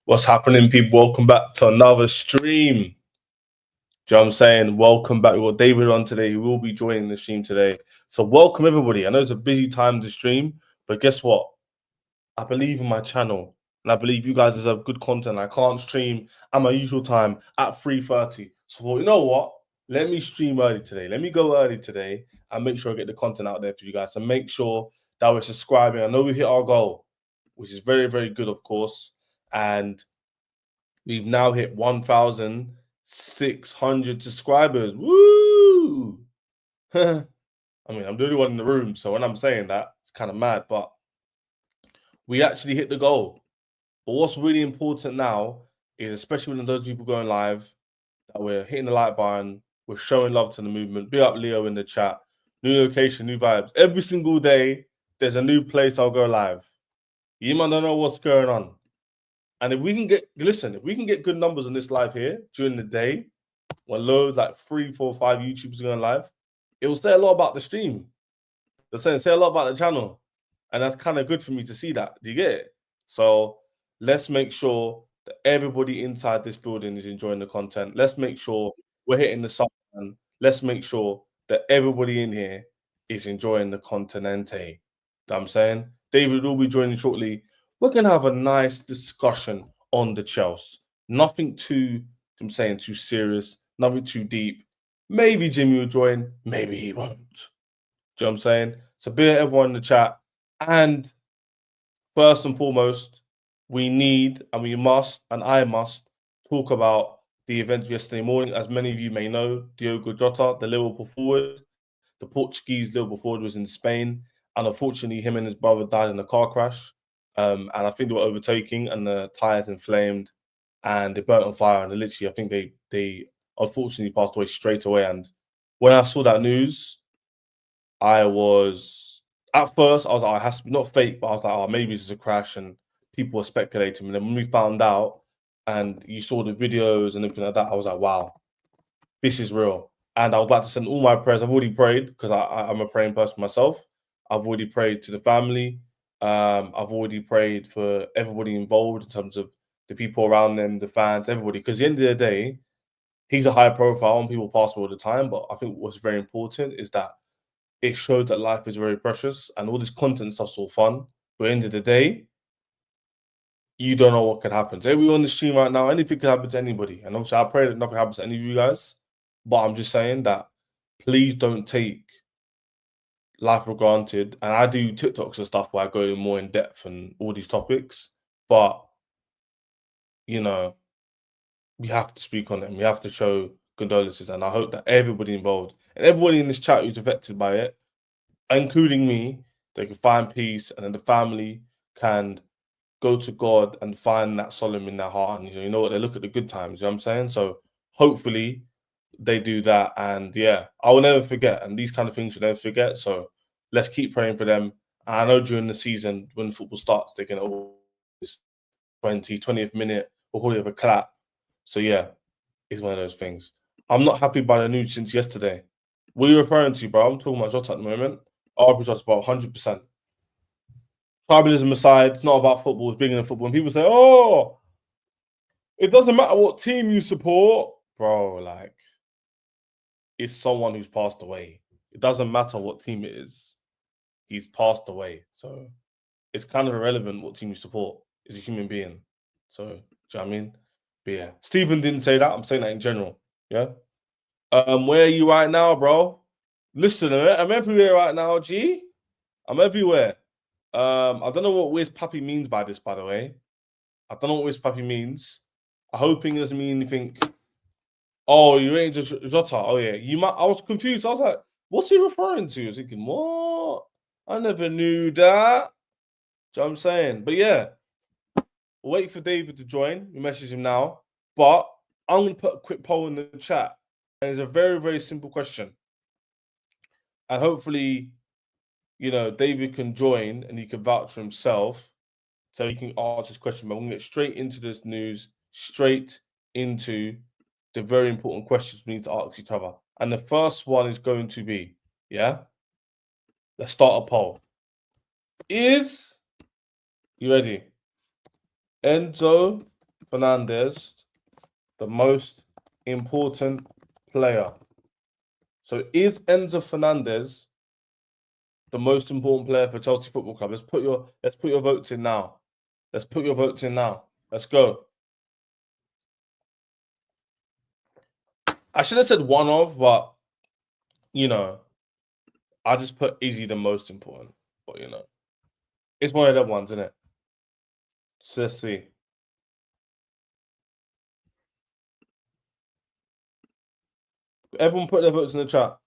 What's happening, people? Welcome back to another stream. Do you know what I'm saying? Welcome back. We've got David on today. He will be joining the stream today. So welcome, everybody. I know it's a busy time to stream, but guess what? I believe in my channel, and I believe you guys deserve good content. I can't stream at my usual time at 3:30. So you know what? Let me stream early today. Let me go early today and make sure I get the content out there for you guys. So make sure that we're subscribing. I know we hit our goal, which is very, very good, of course. And we've now hit 1,600 subscribers. Woo! I mean, I'm the only one in the room, so when I'm saying that, it's kind of mad, but we actually hit the goal. But what's really important now is, especially when those people going live, that we're hitting the like button, we're showing love to the movement. Big up Leo in the chat. New location, new vibes. Every single day, there's a new place I'll go live. You might not know what's going on. And if we can get good numbers on this live here during the day, when loads like 3, 4, 5 YouTubers going live, it will say a lot about the stream. They're saying say a lot about the channel. And that's kind of good for me to see that. Do you get it? So let's make sure that everybody inside this building is enjoying the content. Let's make sure we're hitting the sun. And let's make sure that everybody in here is enjoying the content. You know what I'm saying? David will be joining shortly. We're going to have a nice discussion on the Chelsea. Nothing too, I'm saying, too serious. Nothing too deep. Maybe Jimmy will join. Maybe he won't. Do you know what I'm saying? So be everyone in the chat. And first and foremost, we need and we must, and I must, talk about the events of yesterday morning. As many of you may know, Diogo Jota, the Liverpool forward, the Portuguese Liverpool forward, was in Spain. And unfortunately, him and his brother died in a car crash. And I think they were overtaking, and the tires inflamed, and they burnt on fire. And literally, I think they unfortunately passed away straight away. And when I saw that news, I was at first I was like, it has to be not fake, but I was like, oh, maybe it's a crash, and people were speculating. And then when we found out, and you saw the videos and everything like that, I was like, wow, this is real. And I would like to send all my prayers. I've already prayed because I'm a praying person myself. I've already prayed to the family. I've already prayed for everybody involved in terms of the people around them, the fans, everybody. Because at the end of the day, he's a high profile and people pass away all the time. But I think what's very important is that it shows that life is very precious and all this content stuff's all fun. But at the end of the day, you don't know what could happen. So everyone on the stream right now, anything could happen to anybody. And obviously, I pray that nothing happens to any of you guys. But I'm just saying that please don't take life for granted. And I do TikToks and stuff where I go more in depth and all these topics. But, you know, we have to speak on them. We have to show condolences. And I hope that everybody involved and everybody in this chat who's affected by it, including me, they can find peace, and then the family can go to God and find that solemn in their heart. And you know what, they look at the good times, you know what I'm saying? So hopefully they do that. And yeah, I will never forget. And these kind of things you'll never forget. So let's keep praying for them. And I know during the season, when football starts, they can always 20th minute, we'll probably have a clap. So yeah, it's one of those things. I'm not happy by the news since yesterday. What are you referring to, bro? I'm talking about Jota at the moment. Our Jota about 100%. Tribalism aside, it's not about football, it's bigger than football. And people say, oh, it doesn't matter what team you support. Bro, like, it's someone who's passed away. It doesn't matter what team it is. He's passed away. So it's kind of irrelevant what team you support. It's a human being. So, do you know what I mean? But yeah, Stephen didn't say that. I'm saying that in general. Yeah. Where are you right now, bro? Listen, I'm everywhere right now, G. I'm everywhere. I don't know what Where's Pappy means by this, by the way. I don't know what Where's Pappy means. I'm hoping it doesn't mean anything. Oh, you ain't just Jota. Oh yeah. I was confused. I was like, what's he referring to? I was thinking, what? I never knew that. Do you know what I'm saying? But yeah. Wait for David to join. You message him now. But I'm gonna put a quick poll in the chat. And it's a very, very simple question. And hopefully, you know, David can join and he can vouch for himself so he can answer this question. But I'm going to get straight into this news, straight into the very important questions we need to ask each other. And the first one is going to be, yeah? Let's start a poll. You ready? Enzo Fernandes the most important player? So is Enzo Fernandes the most important player for Chelsea Football Club? Let's put your votes in now. Let's put your votes in now. Let's go. I should have said one of, but you know, I just put is he the most important? But you know, it's one of them ones, isn't it? So let's see. Everyone put their votes in the chat.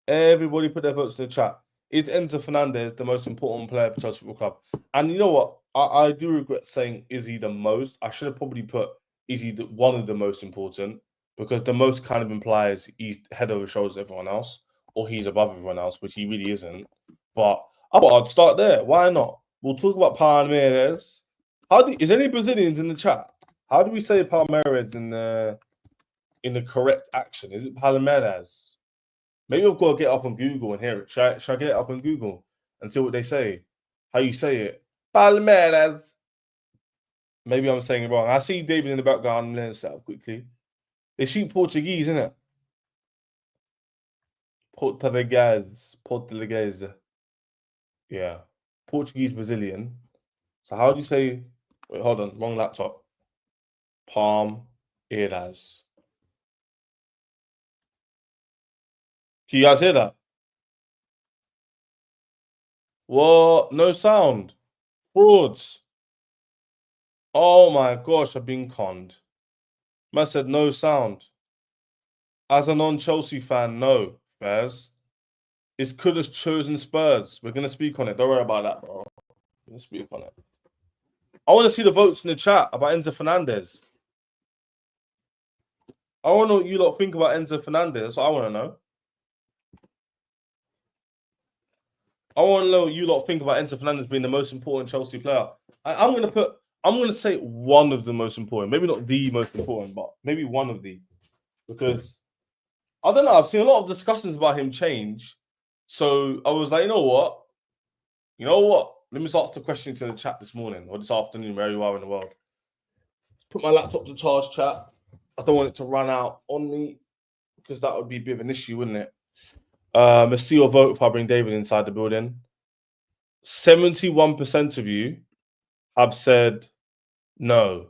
Everybody put their votes in the chat. Is Enzo Fernandez the most important player for Chelsea Football Club? And you know what? I do regret saying is he the most. I should have probably put is he one of the most important, because the most kind of implies he's head over shoulders everyone else, or he's above everyone else, which he really isn't. But I thought I'd start there. Why not? We'll talk about Palmeiras. Is any Brazilians in the chat? How do we say Palmeiras in the correct action? Is it Palmeiras? Maybe I've got to get up on Google and hear it. Should I get it up on Google and see what they say? How you say it? Palmeiras. Maybe I'm saying it wrong. I see David in the background. I'm learning that quickly. They speak Portuguese, isn't it? Portuguese. Yeah. Portuguese Brazilian. So how do you say... Wait, hold on. Wrong laptop. Palmeiras. Can you guys hear that? What? No sound. Frauds. Oh my gosh, I've been conned. Man said no sound. As a non-Chelsea fan, no, Fairs. Is Kudus chosen Spurs? We're going to speak on it. Don't worry about that, bro. We're going to speak on it. I want to see the votes in the chat about Enzo Fernandez. I want to know what you lot think about Enzo Fernandez. That's what I want to know. I want to know what you lot think about Enzo Fernandez being the most important Chelsea player. I'm going to say one of the most important. Maybe not the most important, but maybe one of the. Because, I don't know, I've seen a lot of discussions about him change. So I was like, you know what? Let me ask the question to the chat this morning or this afternoon, wherever you are in the world. Put my laptop to charge, chat. I don't want it to run out on me, because that would be a bit of an issue, wouldn't it? Let's see your vote if I bring David inside the building. 71% of you have said no,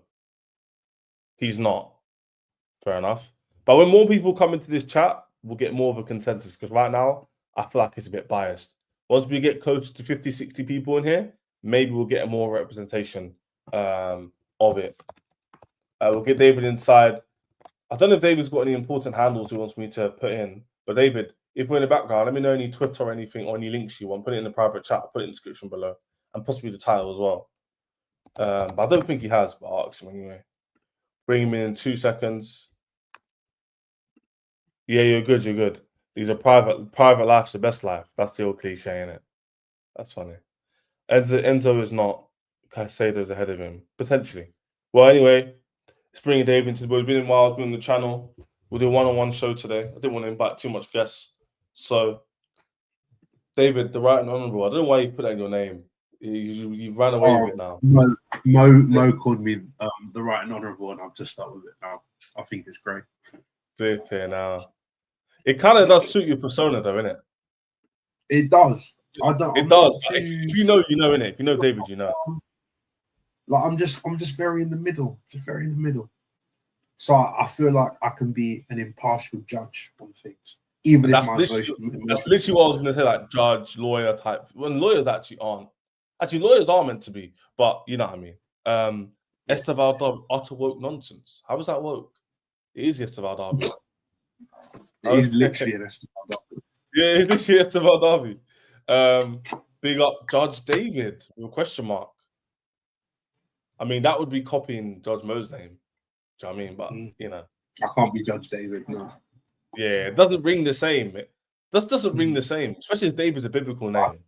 he's not. Fair enough. But when more people come into this chat, we'll get more of a consensus, because right now, I feel like it's a bit biased. Once we get close to 50, 60 people in here, maybe we'll get a more representation of it. We'll get David inside. I don't know if David's got any important handles he wants me to put in. But David, if we're in the background, let me know any Twitter or anything, or any links you want. Put it in the private chat. I'll put it in the description below. And possibly the title as well. But I don't think he has, but I'll ask him anyway. Bring him in 2 seconds. Yeah, you're good. You're good. These are private life's the best life. That's the old cliche, innit? That's funny. Enzo is not Caicedo's ahead of him. Potentially. Well, anyway, let's bring Dave into the board. It's been a while. It's been on the channel. We'll do a one-on-one show today. I didn't want to invite too much guests. So, David, the right and honourable. I don't know why you put that in your name. You ran away with it now. Mo called me the right and honourable, and I've just stuck with it now. I think it's great. Fair now. It kind of does suit your persona, though, innit? It does. It does. If you know, you know, innit? If you know David, you know. Like I'm just very in the middle. Just very in the middle. So I feel like I can be an impartial judge on things, even if my emotion. That's literally what I was going to say, like judge, lawyer type. When lawyers actually aren't. Actually, lawyers are meant to be, but you know what I mean. Estevao utter woke nonsense. How was that woke? It is Estevao Derby. It is literally an Estevao Derby. Yeah, it's literally Estevao Derby. Big up Judge David with a question mark. I mean, that would be copying Judge Mo's name. Do you know what I mean? But, you know. I can't be Judge David, no. Yeah, it doesn't ring the same. It doesn't ring the same, especially if David's a biblical name.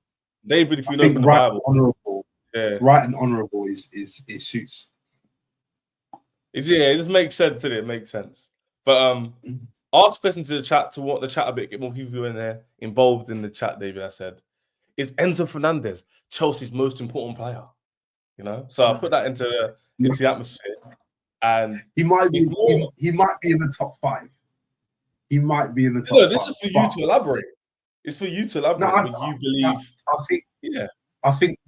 David, if you know from the Bible. Honorable, yeah. Right and honourable is suits. Yeah, it just makes sense, it makes sense. But ask questions to the chat to want the chat a bit, get more people in there involved in the chat, David. I said, is Enzo Fernandez Chelsea's most important player? You know, so I put that into the atmosphere. And he might be more, he might be in the top 5. He might be in the top no, this 5. is for you to elaborate. It's for you to elaborate. But you believe, I think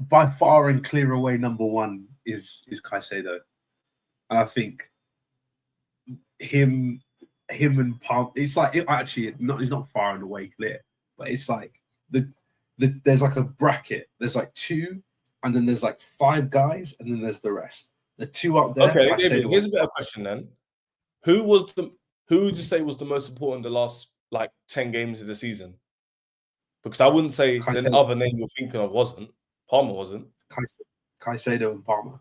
by far and clear away number 1 is Caicedo, and I think him and Palm. It's like he's not far and away clear, but it's like there's like a bracket. There's like 2, and then there's like 5 guys, and then there's the rest. The 2 up there. Okay, David, here's a better question then. Who would you say was the most important the last like 10 games of the season? Because I wouldn't say the other name you're thinking of wasn't. Palmer wasn't. Caicedo and Palmer.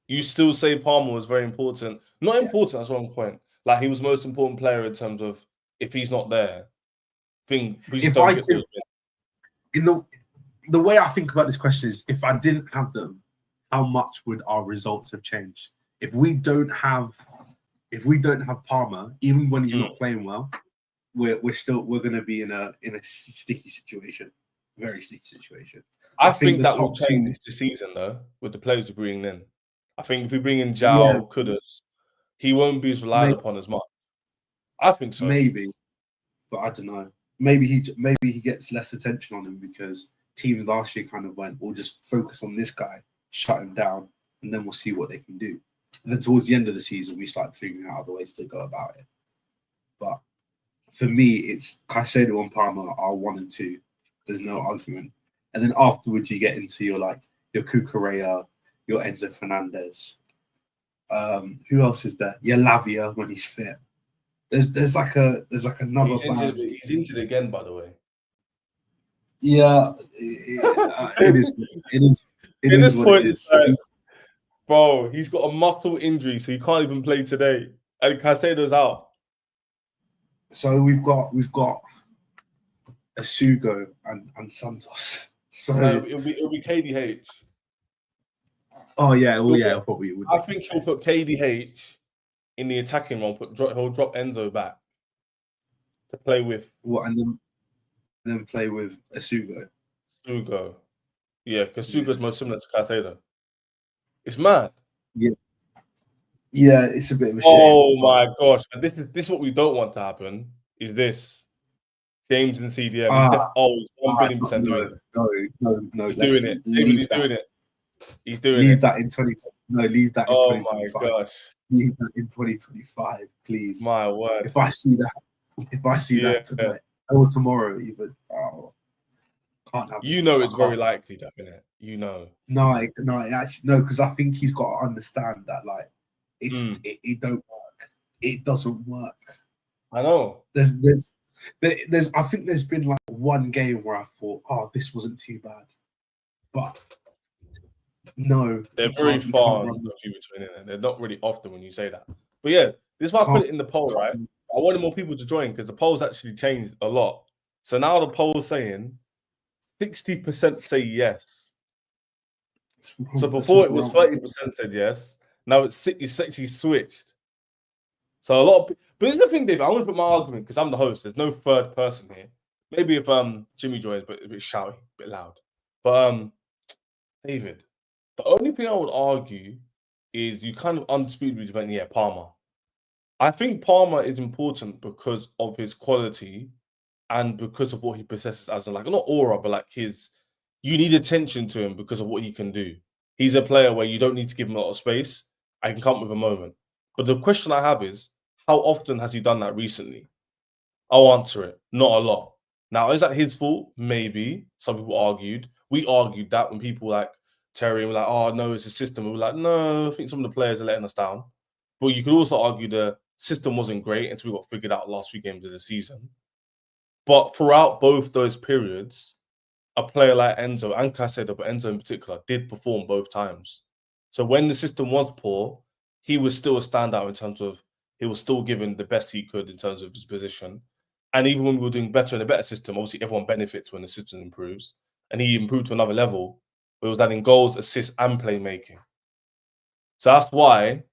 You still say Palmer was very important. Not important, that's the wrong point. Like he was the most important player in terms of if he's not there, the way I think about this question is if I didn't have them, how much would our results have changed? If we don't have Palmer, even when he's not playing well, we're going to be in a sticky situation, very sticky situation. I think that will change this season though, with the players we're bringing in. I think if we bring in Joao, Kudus, he won't be as relied upon as much. I think so. Maybe, but I don't know. Maybe he gets less attention on him because teams last year kind of went, we'll just focus on this guy, shut him down, and then we'll see what they can do. And then towards the end of the season, we start figuring out other ways to go about it. But for me, it's Caicedo and Palmer are 1 and 2. There's no argument. And then afterwards, you get into your Cucurella, your Enzo Fernandez. Who else is there? Yeah, Lavia when he's fit. There's another band. He's injured again, by the way. Yeah, it is. It is what it is. Bro, he's got a muscle injury, so he can't even play today. And Caicedo's out. So we've got Asugo and Santos. So no, it'll be KDH. Oh yeah, probably would. I think he'll put KDH in the attacking role. He'll drop Enzo back to play with. What and then play with Asugo. Asugo, yeah, because Sugo's most similar to Caicedo. It's mad. Yeah, it's a bit of a shame. Oh my gosh! And this is what we don't want to happen. Is this James and CDM? 1,000,000,000% doing it. No. He's doing it. He's doing it. He's doing leave it. That in 20. No, leave that in 2025. Oh my gosh! Leave that in 2025, please. My word! If I see that tonight or tomorrow, even can't have. It's very likely, that innit? No, actually no, because I think he's got to understand that it don't work. It doesn't work. I know. There's I think there's been like one game where I thought, this wasn't too bad, but no, they're very far between it. They're not really often when you say that. But yeah, this is why I put it in the poll, right? I wanted more people to join because the polls actually changed a lot. So now the poll's saying 60% say yes. So before it was 30% said yes. Now it's actually switched. So a lot of, but here's the thing, David. I want to put my argument because I'm the host. There's no third person here. Maybe if Jimmy joins, but a bit shouty, a bit loud. But David, the only thing I would argue is you kind of undisputably went, Palmer. I think Palmer is important because of his quality and because of what he possesses as not aura, but you need attention to him because of what he can do. He's a player where you don't need to give him a lot of space. I can come up with a moment. But the question I have is, how often has he done that recently? I'll answer it. Not a lot. Now, is that his fault? Maybe. Some people argued. We argued that when people like Terry were like, oh, no, it's a system. We were like, no, I think some of the players are letting us down. But you could also argue the system wasn't great until we got figured out the last few games of the season. But throughout both those periods, a player like Enzo and Caicedo, but Enzo in particular, did perform both times. So when the system was poor, he was still a standout in terms of he was still given the best he could in terms of his position. And even when we were doing better in a better system, obviously everyone benefits when the system improves. And he improved to another level. It was adding goals, assists, and playmaking. So that's why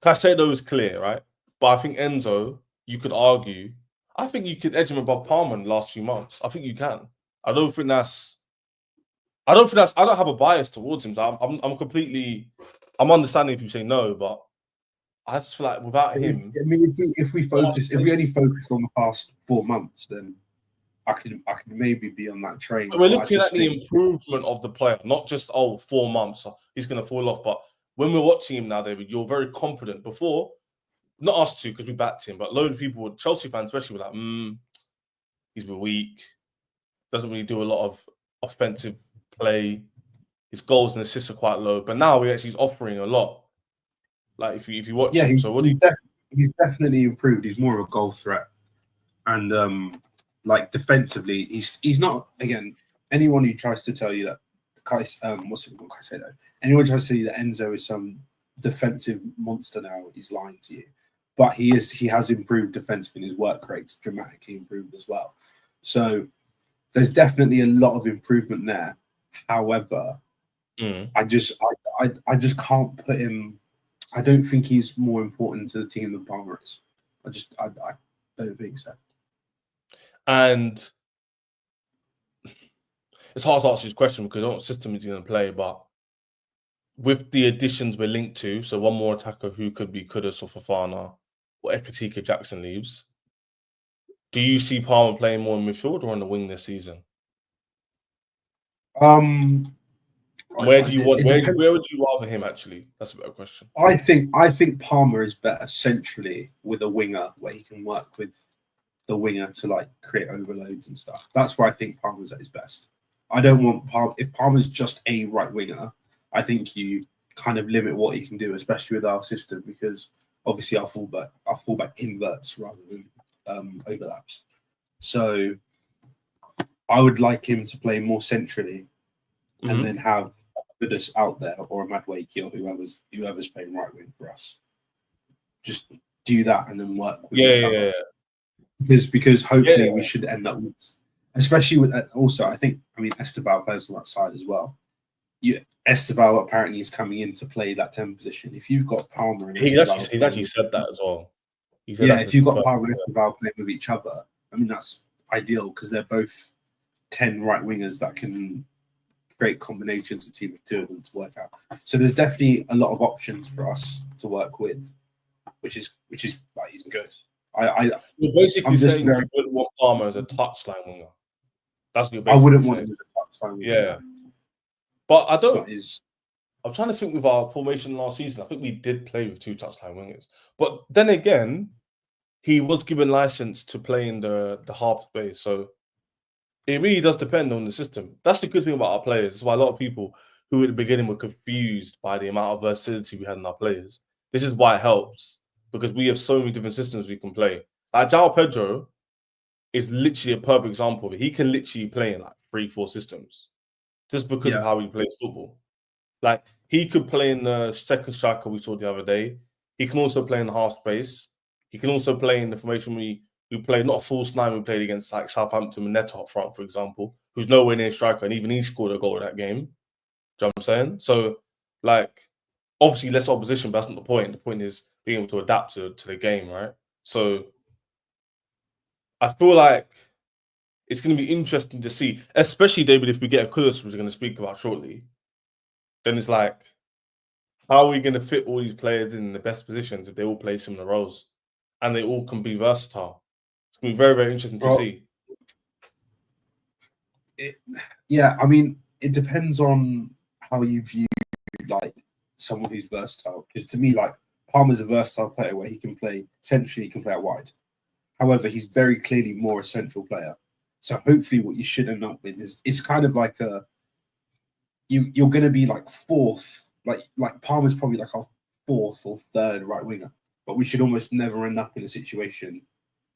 Caicedo is clear, right? But I think Enzo, you could argue, I think you could edge him above Palmer in the last few months. I think you can. I don't have a bias towards him. So I'm completely I'm understanding if you say no, but I just feel like without him, I mean, if we only focus on the past 4 months, then I could maybe be on that train. we're But I looking just at the think, improvement of the player, not just 4 months he's going to fall off. But when we're watching him now, David, you're very confident. Before, not us two because we backed him, but a load of people, Chelsea fans especially, were like, he's been weak, doesn't really do a lot of offensive play. His goals and assists are quite low, but now he's offering a lot. Like if you watch yeah, him, so what do you? he's definitely improved. He's more of a goal threat, and like defensively, he's not. Again, anyone who tries to tell you that anyone tries to tell you that Enzo is some defensive monster now, he's lying to you. But he has improved defensively, and his work rate's dramatically improved as well. So there's definitely a lot of improvement there. However, I just can't put him. I don't think he's more important to the team than Palmer is. I don't think so. And it's hard to answer this question because I don't know what system he's going to play, but with the additions we're linked to, so one more attacker who could be Kudus or Fofana or Ekatike Jackson leaves, do you see Palmer playing more in midfield or on the wing this season? Where would you rather him actually? That's a better question. I think Palmer is better centrally with a winger where he can work with the winger to like create overloads and stuff. That's where I think Palmer's at his best. I don't want Palmer. If Palmer's just a right winger, I think you kind of limit what he can do, especially with our system, because obviously our fullback inverts rather than overlaps. So I would like him to play more centrally, and then have Kudus out there or a Madueke or whoever's playing right wing for us. Just do that and then work with each other. Because hopefully we should end up with, especially with also I mean Estevao plays on that side as well. Estevao apparently is coming in to play that 10 position. If you've got Palmer and he's actually said that as well. If you've got Palmer and Estevao playing with each other, I mean that's ideal because they're both 10 right wingers that can create combinations, a team of two of them to work out. So there's definitely a lot of options for us to work with, which is like good. You're basically saying you wouldn't want Palmer as a touchline winger. That's what you're basically I wouldn't saying. want him as a touchline winger. Yeah. But I don't. I'm trying to think with our formation last season. I think we did play with 2 touchline wingers. But then again, he was given license to play in the half space. So it really does depend on the system. That's the good thing about our players. That's why a lot of people who at the beginning were confused by the amount of versatility we had in our players. This is why it helps. Because we have so many different systems we can play. Like Joao Pedro is literally a perfect example of it. He can literally play in like 3-4 systems. Just because of how he plays football. Like he could play in the second striker we saw the other day. He can also play in the half space. He can also play in the formation we played, not a false 9 we played against like Southampton and Neto up front, for example, who's nowhere near striker, and even he scored a goal in that game. Do you know what I'm saying? So, like, obviously less opposition, but that's not the point. The point is being able to adapt to the game, right? So I feel like it's going to be interesting to see, especially, David, if we get a Kudus, which we're going to speak about shortly, then it's like, how are we going to fit all these players in the best positions if they all play similar roles and they all can be versatile? It's going to be very, very interesting to see. I mean, it depends on how you view like someone who's versatile. Because to me, like Palmer's a versatile player where he can play centrally, he can play out wide. However, he's very clearly more a central player. So hopefully, what you should end up with is it's kind of like you're going to be like fourth, like Palmer's probably like our 4th or 3rd right winger, but we should almost never end up in a situation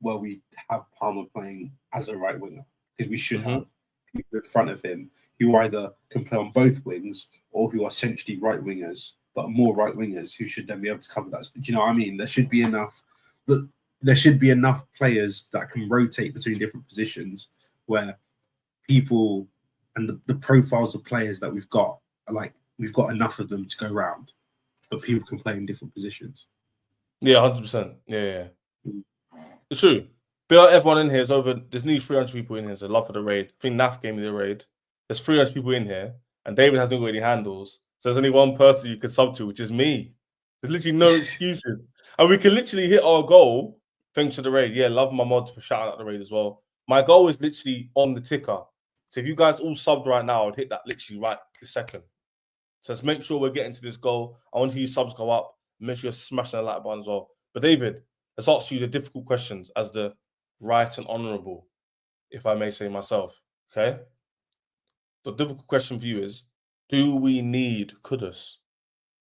where we have Palmer playing as a right winger because we should have people in front of him who either can play on both wings or who are essentially right wingers, but more right wingers who should then be able to cover that. Do you know what I mean? There should be enough players that can rotate between different positions where people and the profiles of players that we've got are like we've got enough of them to go round, but people can play in different positions. Yeah, 100%. Yeah. It's true. Bill, everyone in here is over. There's nearly 300 people in here, so love for the raid. I think NAF gave me the raid. There's 300 people in here, and David hasn't got any handles. So there's only one person you can sub to, which is me. There's literally no excuses. And we can literally hit our goal thanks to the raid. Yeah, love my mods for shouting out the raid as well. My goal is literally on the ticker. So if you guys all subbed right now, I'd hit that literally right this second. So let's make sure we're getting to this goal. I want to see subs go up. Make sure you're smashing the like button as well. But David, let's ask you the difficult questions as the right and honourable, if I may say myself. Okay? The difficult question for you is, do we need Kudus?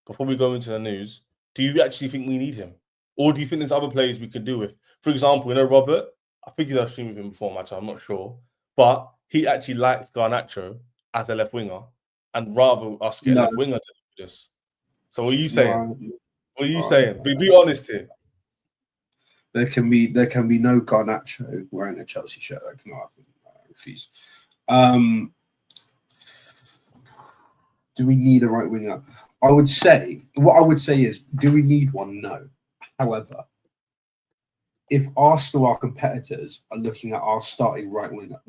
Before we go into the news, do you actually think we need him? Or do you think there's other players we could do with? For example, you know, Robert, I think you've seen with him before, match. I'm not sure. But he actually likes Garnacho as a left winger and rather us get a left winger than Kudus. So what are you saying? What are you saying? Be honest here. There can be no Garnacho wearing a Chelsea shirt. That cannot happen. I refuse. Do we need a right winger? What I would say is, do we need one? No. However, if Arsenal, our competitors, are looking at our starting right winger,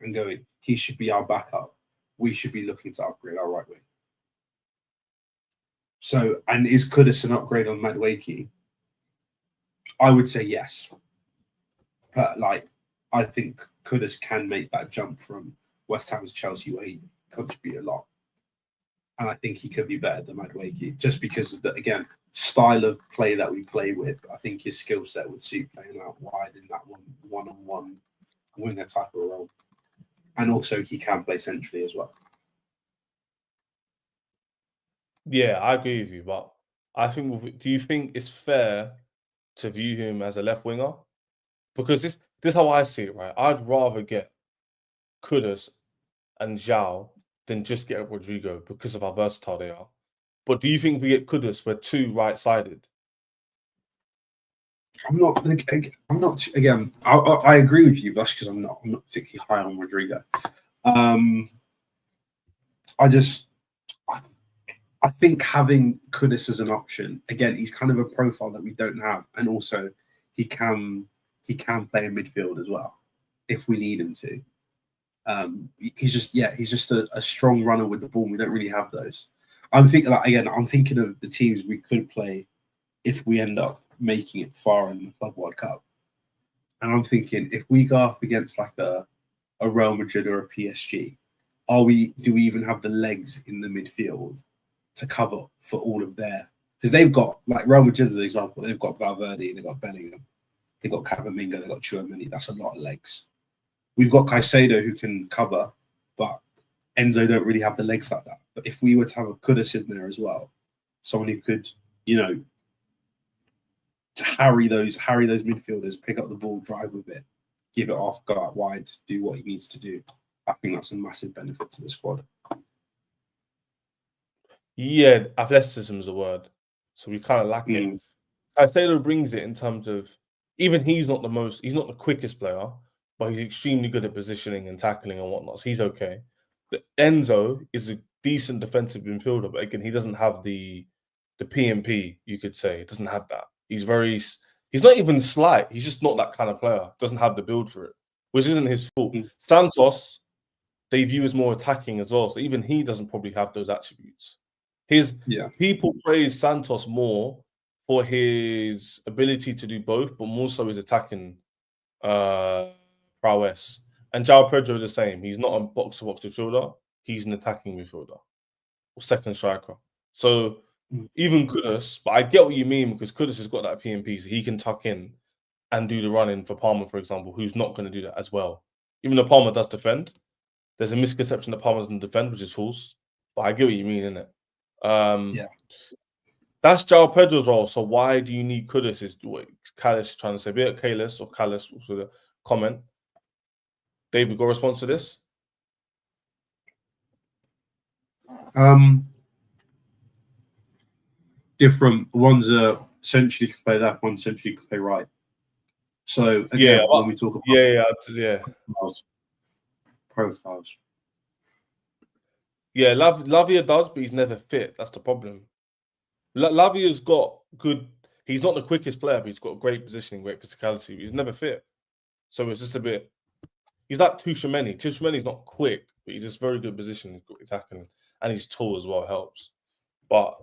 and going, he should be our backup, we should be looking to upgrade our right wing. So, and is Kudus an upgrade on Madueke? I would say yes. But I think Kudus can make that jump from West Ham to Chelsea, where he contribute a lot. And I think he could be better than Madueke, just because of the, again, style of play that we play with. I think his skill set would suit playing out wide in that one-on-one winger type of role. And also he can play centrally as well. Yeah, I agree with you, but I think, do you think it's fair to view him as a left winger? Because this is how I see it, right? I'd rather get Kudus and Joao than just get Rodrigo because of how versatile they are. But do you think we get Kudus, we're too right-sided? I'm not. Again, I agree with you, but that's because I'm not particularly high on Rodrigo. I think having Kudus as an option, again, he's kind of a profile that we don't have, and also he can play in midfield as well if we need him to. He's just a strong runner with the ball. We don't really have those. I'm thinking of the teams we could play if we end up making it far in the Club World Cup. And I'm thinking, if we go up against like a Real Madrid or a PSG, do we even have the legs in the midfield to cover for all of their? Because they've got, like Real Madrid as an example, they've got Valverde, they've got Bellingham, they've got Cavaminga, they've got Tchouaméni. That's a lot of legs. We've got Caicedo who can cover, but Enzo don't really have the legs like that. But if we were to have a Kudus in there as well, someone who could, harry those midfielders, pick up the ball, drive with it, give it off, go out wide, do what he needs to do. I think that's a massive benefit to the squad. Yeah, athleticism is a word. So we kind of lack it. Caicedo brings it in terms of, even he's not the quickest player, but he's extremely good at positioning and tackling and whatnot. So he's okay. But Enzo is a decent defensive midfielder, but again, he doesn't have the PMP, you could say. He doesn't have that. He's not even slight. He's just not that kind of player. Doesn't have the build for it, which isn't his fault. Santos, they view as more attacking as well. So even he doesn't probably have those attributes. People praise Santos more for his ability to do both, but more so his attacking prowess. And Joao Pedro is the same. He's not a box-to-box midfielder. He's an attacking midfielder or second striker. So even Kudus, but I get what you mean, because Kudus has got that PMP, so he can tuck in and do the running for Palmer, for example, who's not going to do that as well. Even though Palmer does defend, there's a misconception that Palmer doesn't defend, which is false. But I get what you mean, innit? That's Joao Pedro's role. So why do you need Kudus? Is what Callis is trying to say. Be it Kalis or Callis with a comment. David, got a response to this? Different. One's essentially can play left, one essentially can play right. So again, when we talk about profiles. Yeah, Lavia does, but he's never fit. That's the problem. Lavia's got good. He's not the quickest player, but he's got great positioning, great physicality. He's never fit, so it's just a bit. He's like Tchouaméni. Tchouaméni's not quick, but he's just very good positioning, good attacking. and he's tall as well, helps. But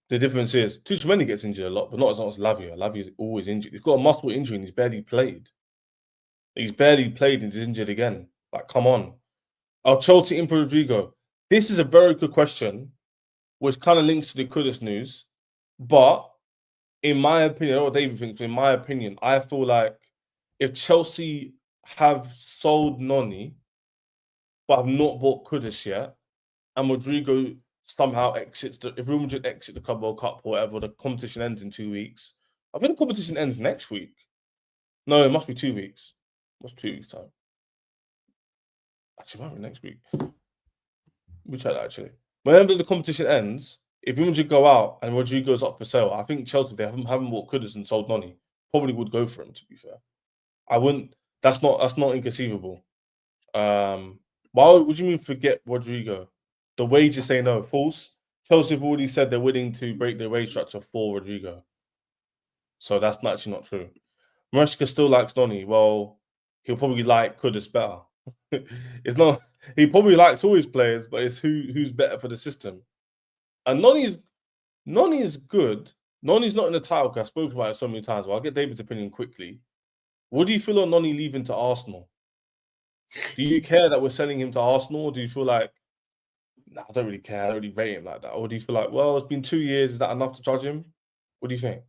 the difference is, Tuchemani gets injured a lot, but not as much as Lavia. Lavia's always injured. He's got a muscle injury and he's barely played. He's barely played and he's injured again. Like, come on. Are Chelsea in for Rodrigo? This is a very good question, which kind of links to the Kudus news. But in my opinion, I don't know what David thinks, but in my opinion, I feel like if Chelsea have sold Noni, but have not bought Kudus yet, and Rodrigo somehow exits if Real Madrid exit the Club World Cup or whatever, the competition ends in 2 weeks. I think the competition ends next week. No, it must be 2 weeks. What's 2 weeks' time? Actually, it might be next week. We check that actually. Whenever the competition ends, if Real Madrid go out and Rodrigo's up for sale, I think Chelsea, they haven't bought Kudus and sold Noni, probably would go for him, to be fair. I wouldn't. That's not inconceivable. Why would you mean forget Rodrigo? The wages say no. False. Chelsea have already said they're willing to break their wage structure for Rodrigo. So that's actually not true. Maresca still likes Noni. Well, he'll probably like Kudus better. It's not. He probably likes all his players, but it's who's better for the system. And Noni is good. Noni's not in the title because I've spoken about it so many times. But I'll get David's opinion quickly. What do you feel on Noni leaving to Arsenal? Do you care that we're selling him to Arsenal, or do you feel like, nah, I don't really care, I don't really rate him like that? Or do you feel like, well, it's been 2 years, is that enough to judge him? What do you think?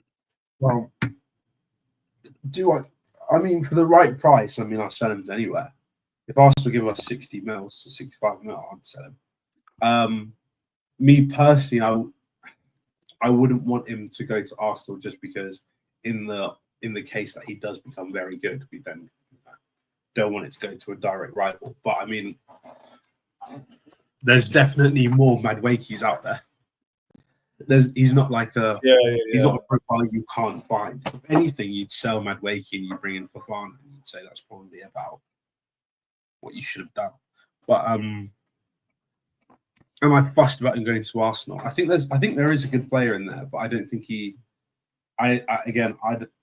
Well, I mean, for the right price, I mean, I'll sell him anywhere. If Arsenal give us 60 mils, 65 mil, I'd sell him. Me personally, I wouldn't want him to go to Arsenal just because in the case that he does become very good, we then don't want it to go to a direct rival. But I mean, there's definitely more Maduekis out there. He's not like he's not a profile you can't find. If anything, you'd sell Madueke and you bring in Fofana and you'd say that's probably about what you should have done. But am I fussed about him going to Arsenal? I think there is a good player in there, but I don't think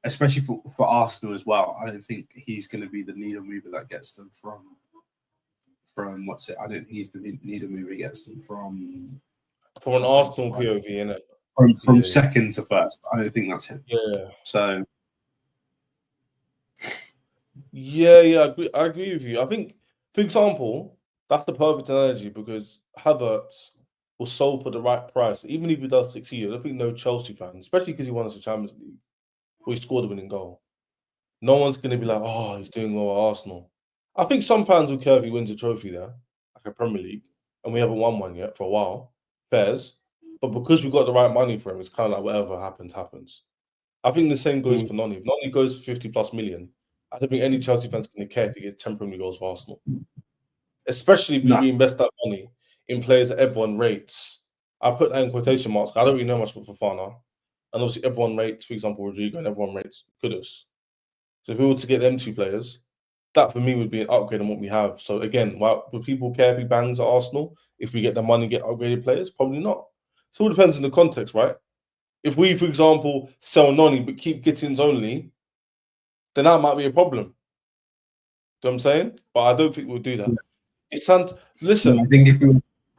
especially for Arsenal as well, I don't think he's going to be the needle mover that gets them from I don't think he's the needle mover gets them from an Arsenal POV, innit? From second to first. I don't think that's him. Yeah. So yeah, I agree with you. I think, for example, that's the perfect analogy because Havertz was sold for the right price. Even if he does succeed, I don't think no Chelsea fan, especially because he won us the Champions League, or he scored a winning goal. No one's going to be like, oh, he's doing well at Arsenal. I think some fans will care if he wins a trophy there, like a Premier League, and we haven't won one yet for a while. Fairs. But because we've got the right money for him, it's kind of like whatever happens, happens. I think the same goes for Noni. If Noni goes 50 plus million, I don't think any Chelsea fans going to care if he gets 10 Premier goals for Arsenal. Especially if we reinvest that money in players that everyone rates. I put that in quotation marks. I don't really know much about Fofana. And obviously everyone rates, for example, Rodrigo, and everyone rates Kudus. So if we were to get them two players, that for me would be an upgrade on what we have. So again, would people care if he bangs at Arsenal? If we get the money, get upgraded players? Probably not. So it all depends on the context, right? If we, for example, sell Noni but keep Gittens only, then that might be a problem. Do you know what I'm saying? But I don't think we'll do that. Listen. I think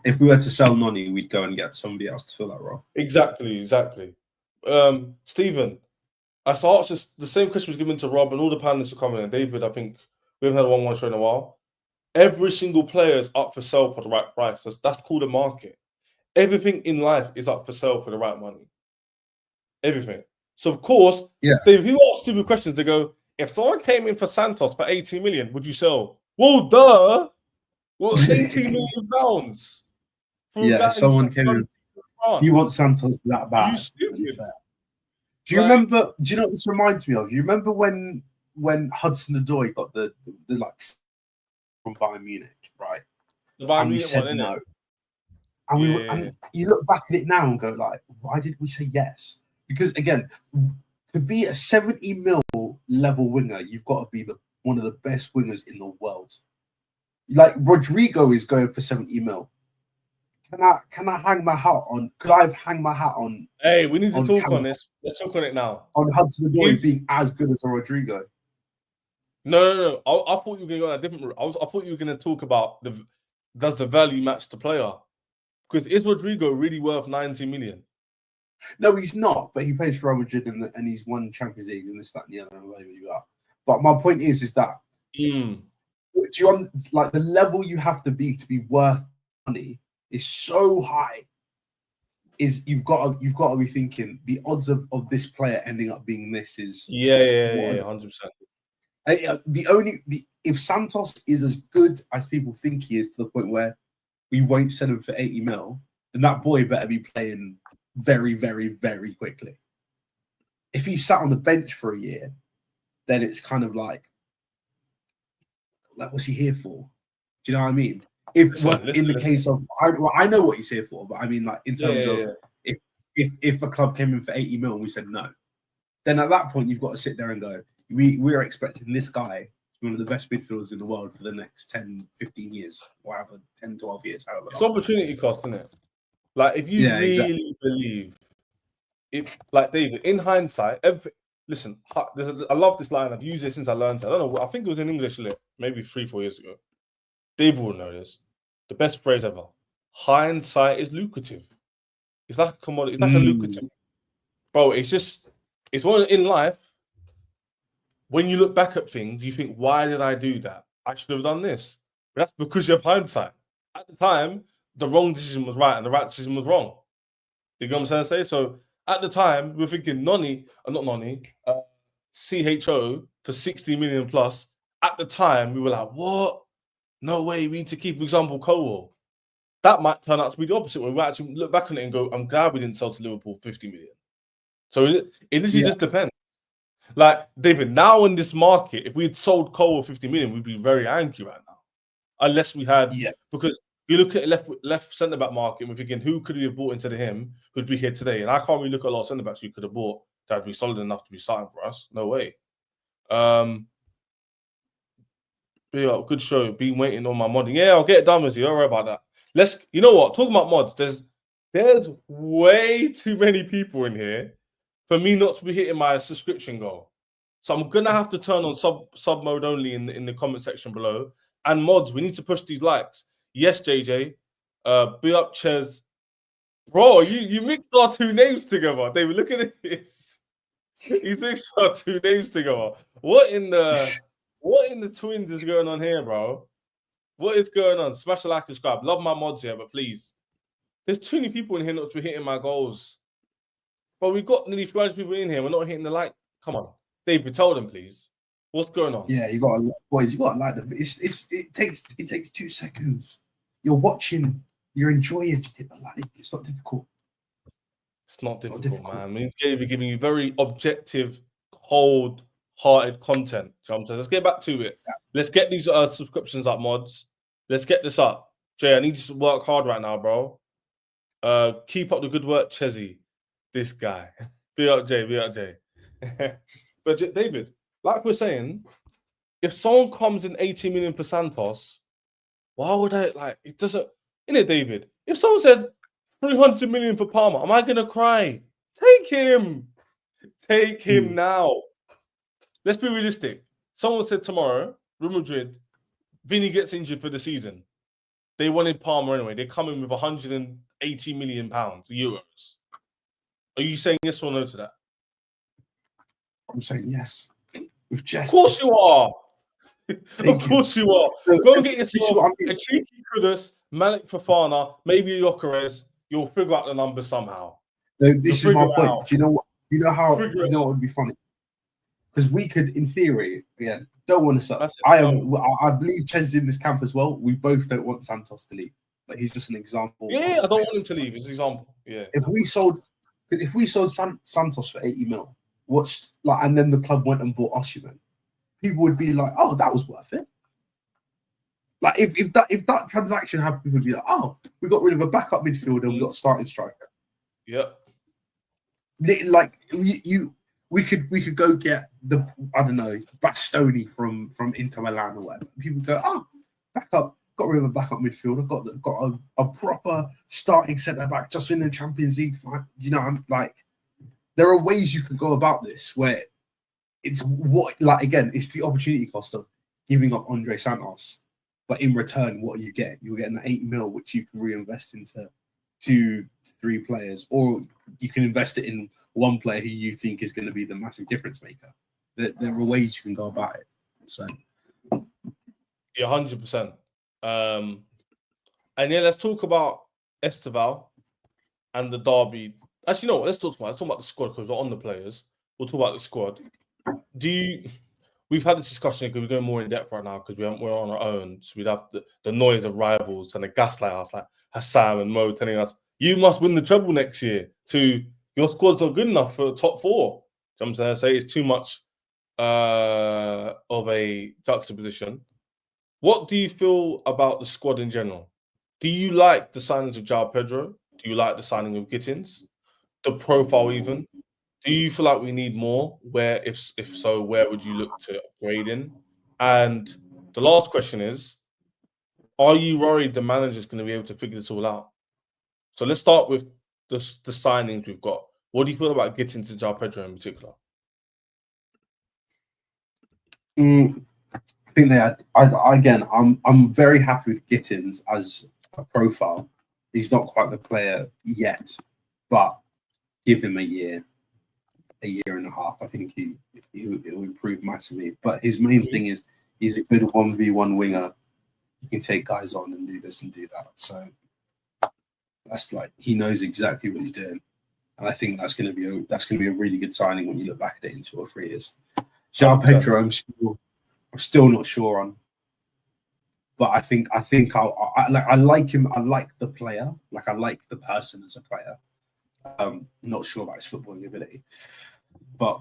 if we were to sell Noni, we'd go and get somebody else to fill that role. Exactly. Stephen, I asked the same question was given to Rob and all the panelists are coming in. David, I think we haven't had a 1-1 show in a while. Every single player is up for sale for the right price. That's called a market. Everything in life is up for sale for the right money. Everything. So of course, if people ask stupid questions, they go, if someone came in for Santos for 18 million, would you sell? Well, duh. Well, 18 million pounds. Yeah, someone came in. You want Santos that bad? Do you remember? Do you know what this reminds me of? You remember when Hudson-Odoi got the like from Bayern Munich, right? The Bayern Munich said one, no. And and you look back at it now and go like, why did we say yes? Because again, to be a 70 mil level winger, you've got to be one of the best wingers in the world. Like Rodrigo is going for 70 mil. Can I hang my hat on? Could I hang my hat on? Hey, we need to talk on this. Let's talk on it now. On Hudson-Odoi being as good as a Rodrigo. No. I thought you were going to go on a different route. I thought you were going to talk about does the value match the player? Because is Rodrigo really worth 90 million? No, he's not. But he plays for Real Madrid and he's won Champions League and this, that, and the other. But my point is that like the level you have to be worth money is so high. Is you've got to be thinking the odds of this player ending up being this is 100%. If Santos is as good as people think he is to the point where we won't sell him for 80 mil, then that boy better be playing very, very, very quickly. If he sat on the bench for a year, then it's kind of like what's he here for? Do you know what I mean? Case of, I know what he's here for, but I mean, like in terms of if a club came in for 80 mil and we said no, then at that point you've got to sit there and go, we're expecting this guy to be one of the best midfielders in the world for the next 10, 15 years, or however, 10, 12 years. It's opportunity cost, isn't it? Like if you really believe it, like David, in hindsight, listen, I love this line. I've used it since I learned it. I don't know. I think it was in English lit, maybe 3-4 years ago. David will know this. The best phrase ever. Hindsight is lucrative. It's like a commodity. It's like a lucrative. Bro, it's one in life. When you look back at things, you think, why did I do that? I should have done this. But that's because you have hindsight. At the time, the wrong decision was right and the right decision was wrong. You get what I'm trying to say? So at the time, we were thinking CHO for 60 million plus. At the time, we were like, what? No way, we need to keep, for example, Cole. That might turn out to be the opposite, where we actually look back on it and go, I'm glad we didn't sell to Liverpool 50 million. So it literally just depends. Like, David, now in this market, if we had sold Cole 50 million, we'd be very angry right now. Unless we had, because you look at left centre-back market, we're thinking, who could we have bought into him who'd be here today? And I can't really look at a lot of centre-backs we could have bought that would be solid enough to be starting for us. No way. Good show. Been waiting on my modding. Yeah, I'll get it done with you. Don't worry about that. You know what? Talking about mods, there's way too many people in here for me not to be hitting my subscription goal. So I'm gonna have to turn on sub mode only in the comment section below. And mods, we need to push these likes. Yes, JJ. Be up, Ches. Bro, you mixed our two names together. David, look at this. You mixed our two names together. What in the twins is going on here, bro? What is going on? Smash the like and subscribe. Love my mods here, but please. There's too many people in here not to be hitting my goals. But we've got nearly 300 people in here. We're not hitting the like. Come on. David, tell them, please. What's going on? Yeah, you got to like them. It takes 2 seconds. You're watching, you're enjoying. Just hit the like. It's not difficult. It's not difficult, man. We're giving you very objective, cold-hearted content. So let's get back to it. Let's get these subscriptions up, mods. Let's get this up. Jay, I need you to work hard right now, bro. Keep up the good work, Chezzy. This guy. Be up, Jay. But David, like we're saying, if someone comes in 80 million for Santos, why would I it doesn't innit, David? If someone said 300 million for Palmer, am I gonna cry? Take him now. Let's be realistic. Someone said tomorrow, Real Madrid, Vinny gets injured for the season. They wanted Palmer anyway. They come in with 180 million euros. Are you saying yes or no to that? I'm saying yes. With Jess. Of course you are. Of course you are. Go and get yourself a cheeky Kudus, Malik Fofana, maybe Gyökeres. You'll figure out the numbers somehow. No, this is my point. Do you know what? You know what would be funny? Because we could, in theory, don't want to sell. I believe Ches is in this camp as well. We both don't want Santos to leave, but he's just an example. Yeah, I don't want him to leave. It's an example. Yeah. If we sold Santos for 80 mil, and then the club went and bought Osimhen, people would be like, "Oh, that was worth it." Like if that transaction happened, people would be like, "Oh, we got rid of a backup midfielder, we got a starting striker." Yeah. Like we could go get Bastoni from Inter Milan or whatever. People go, "Oh, backup, got rid of a backup midfielder, got a proper starting centre back just in the Champions League." You know, I'm like, there are ways you can go about this where it's it's the opportunity cost of giving up André Santos, but in return, what you get? You're getting that 80 mil, which you can reinvest into 2, 3 players, or you can invest it in one player who you think is going to be the massive difference maker. There are ways you can go about it. So, yeah, 100%. And yeah, let's talk about Estevao and the derby. Actually, no, let's talk about the squad because we're on the players. We'll talk about the squad. We've had this discussion because we're going more in depth right now because we're on our own. So we'd have the noise of rivals and the gaslight us like Hassan and Mo telling us, you must win the treble next year. To your squad's not good enough for top 4. You know what I'm saying? I say it's too much of a juxtaposition. What do you feel about the squad in general? Do you like the signings of Joao Pedro? Do you like the signing of Gittens? The profile even? Do you feel like we need more? Where, if so, where would you look to upgrade in? And the last question is, are you worried the manager's going to be able to figure this all out? So let's start with the signings we've got. What do you feel about Gittens and Joao Pedro in particular? I think they had. I'm very happy with Gittens as a profile. He's not quite the player yet, but give him a year and a half. I think he'll improve massively. But his main thing is he's a good 1v1 winger. You can take guys on and do this and do that. So that's like he knows exactly what he's doing, and I think that's going to be a really good signing when you look back at it in 2 or 3 years. Joao Pedro, I'm still not sure on, but I think I like him. I like the player. Like I like the person as a player. Not sure about his footballing ability, but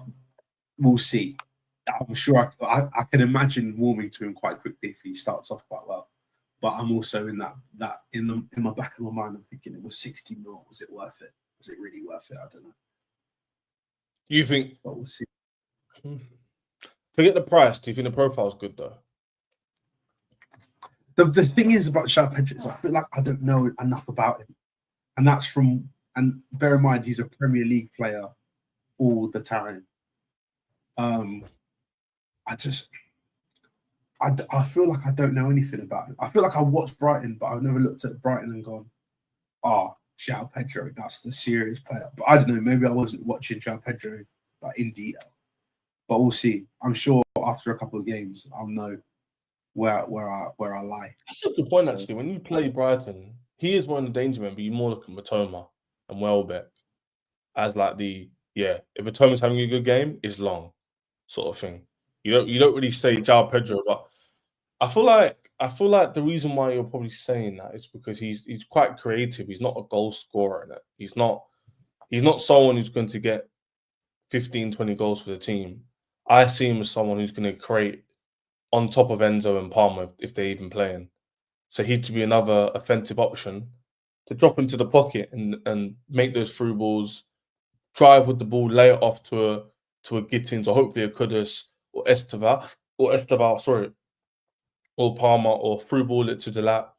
we'll see. I'm sure I can imagine warming to him quite quickly if he starts off quite well. But I'm also in in my back of my mind, I'm thinking it was 60 mil. Was it worth it? Was it really worth it? I don't know. You think? But we'll see. Forget the price. Do you think the profile's good though? The thing is about Joao Pedro is I feel like I don't know enough about him, and that's from. And bear in mind, he's a Premier League player all the time. I feel like I don't know anything about him. I feel like I watched Brighton, but I've never looked at Brighton and gone, Joao Pedro, that's the serious player. But I don't know, maybe I wasn't watching Joao Pedro in detail. But we'll see. I'm sure after a couple of games, I'll know where I lie. That's a good point, actually. When you play Brighton, he is more in the danger man, but you more look at Matoma and Welbeck as like if Matoma's having a good game, it's long sort of thing. You don't really say Joao Pedro, but I feel like the reason why you're probably saying that is because he's quite creative. He's not a goal scorer in it. He's not someone who's going to get 15, 20 goals for the team. I see him as someone who's going to create on top of Enzo and Palmer if they're even playing. So he'd to be another offensive option to drop into the pocket and make those through balls, drive with the ball, lay it off to a Gittens or hopefully a Kudus or Estevao, or Palmer, or through ball it to the lap.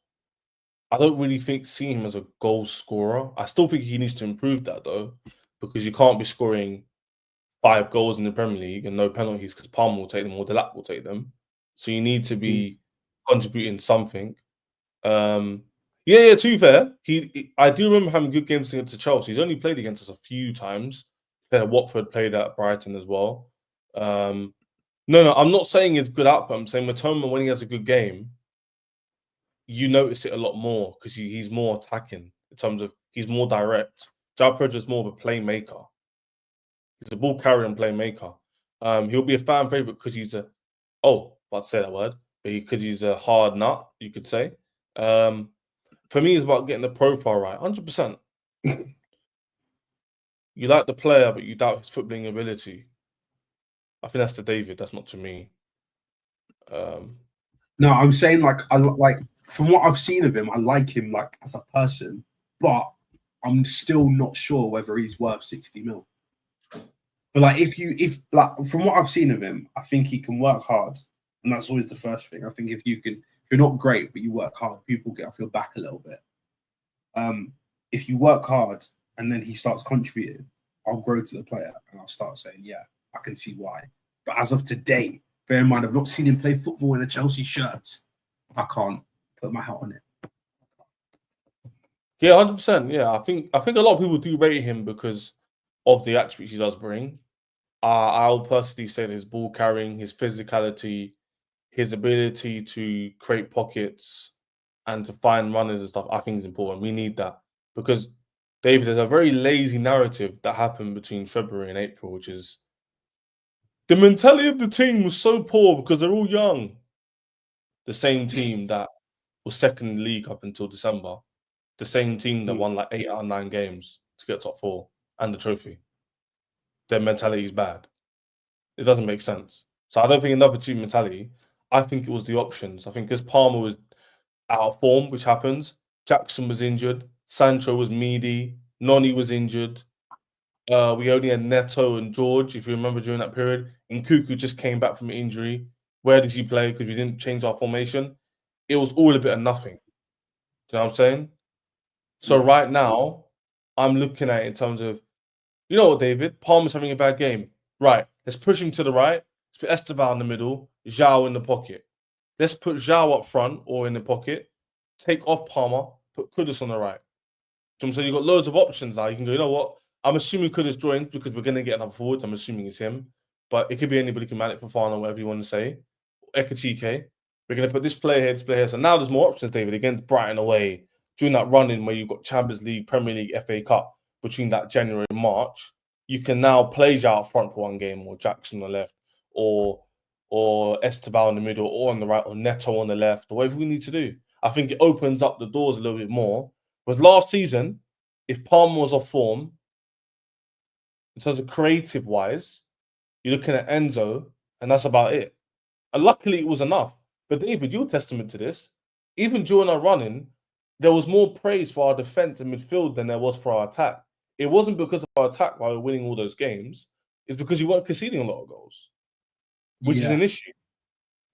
I don't really see him as a goal scorer. I still think he needs to improve that though, because you can't be scoring 5 goals in the Premier League and no penalties because Palmer will take them or the lap will take them. So you need to be contributing something. To be fair, I do remember having good games against Chelsea. He's only played against us a few times. Watford, played at Brighton as well. No, I'm not saying it's good output. I'm saying Matoma, when he has a good game, you notice it a lot more because he's more attacking in terms of he's more direct. Joao Pedro is more of a playmaker. He's a ball carrier and playmaker. He'll be a fan favorite because he's because he's a hard nut, you could say. For me, it's about getting the profile right, 100%. You like the player, but you doubt his footballing ability. I think that's to David. That's not to me. No, I'm saying I like from what I've seen of him, I like him like as a person, but I'm still not sure whether he's worth 60 mil. But if from what I've seen of him, I think he can work hard, and that's always the first thing. I think if you're not great but you work hard, people get off your back a little bit. If you work hard and then he starts contributing, I'll grow to the player and I'll start saying, yeah, I can see why. But as of today, bear in mind, I've not seen him play football in a Chelsea shirt. I can't put my hat on it. Yeah, 100%. Yeah, I think a lot of people do rate him because of the attributes he does bring. I'll personally say that his ball carrying, his physicality, his ability to create pockets and to find runners and stuff, I think is important. We need that because, David, there's a very lazy narrative that happened between February and April, which is the mentality of the team was so poor because they're all young. The same team that was second in the league up until December, the same team that won like 8 out of 9 games to get top 4 and the trophy. Their mentality is bad. It doesn't make sense. So I don't think another team mentality. I think it was the options. I think because Palmer was out of form, which happens. Jackson was injured. Sancho was meaty. Noni was injured. We only had Neto and George, if you remember, during that period. And Cuckoo just came back from injury. Where did he play? Because we didn't change our formation. It was all a bit of nothing. Do you know what I'm saying? So right now, I'm looking at it in terms of, you know what, David? Palmer's having a bad game. Right. Let's push him to the right. Let's put Estevao in the middle. Joao in the pocket. Let's put Joao up front or in the pocket. Take off Palmer. Put Kudus on the right. So you've got loads of options now. You can go, you know what? I'm assuming Kudus joins because we're going to get another forward. I'm assuming it's him. But it could be anybody, can Malik Fofana, whatever you want to say. Ekatike. We're going to put this player here, this player here. So now there's more options, David, against Brighton away. During that run-in where you've got Champions League, Premier League, FA Cup between that January and March, you can now play Joao up front for one game, or Jackson on the left, or Estevao in the middle, or on the right, or Neto on the left, or whatever we need to do. I think it opens up the doors a little bit more. Because last season, if Palmer was off form, in terms of creative-wise, you're looking at Enzo, and that's about it. And luckily, it was enough. But David, you're testament to this. Even during our running, there was more praise for our defense and midfield than there was for our attack. It wasn't because of our attack why we're winning all those games. It's because you weren't conceding a lot of goals, which is an issue.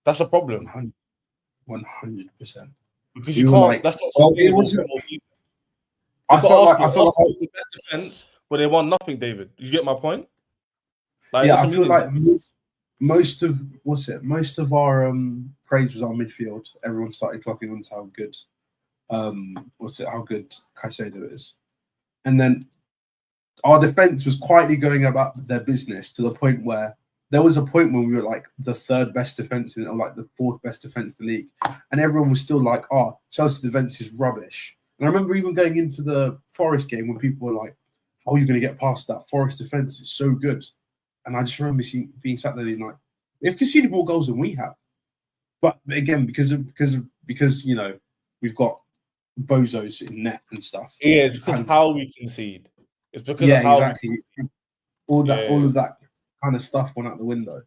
That's a problem. 100%. Because you can't. Like, that's not sustainable. I felt like the best defense, but they won nothing. David, you get my point? Like, yeah, I feel like most of our praise was our midfield. Everyone started clocking on to how good how good Caicedo is. And then our defense was quietly going about their business to the point where there was a point when we were like the third best defense or like the fourth best defense in the league. And everyone was still like, oh, Chelsea's defense is rubbish. And I remember even going into the Forest game when people were like, how are you going to get past that? Forest defense is so good. And I just remember being sat there being like, they've conceded more goals than we have. But again, because you know, we've got bozos in net and stuff. Yeah, it's because of how we concede. It's because of how exactly. All of that kind of stuff went out the window.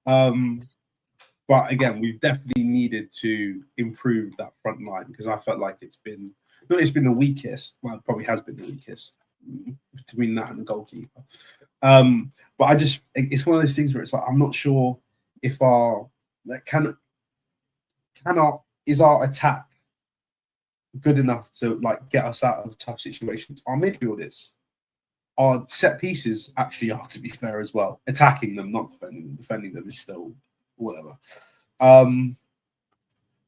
But again, we've definitely needed to improve that front line because I felt like it's been the weakest. Well, it probably has been the weakest between that and the goalkeeper. But it's one of those things where it's like I'm not sure if is our attack good enough to like get us out of tough situations. Our midfield is. Our set pieces actually are, to be fair, as well. Attacking them, not defending them. Defending them is still whatever.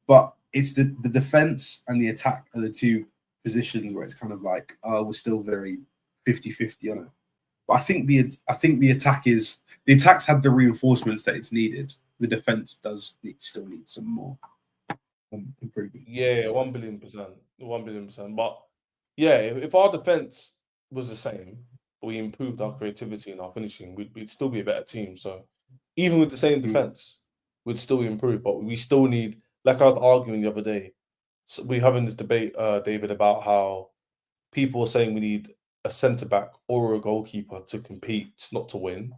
But it's the defense and the attack are the two positions where it's kind of like we're still very 50-50 on it. But I think the attack's had the reinforcements that it's needed. The defense still need some more improvement. Yeah, 1 billion%. 1 billion%. But yeah, if our defense was the same, but we improved our creativity and our finishing, we'd still be a better team. So even with the same defense, we'd still improve. But we still need, like I was arguing the other day, so we're having this debate, David, about how people are saying we need a centre-back or a goalkeeper to compete, not to win.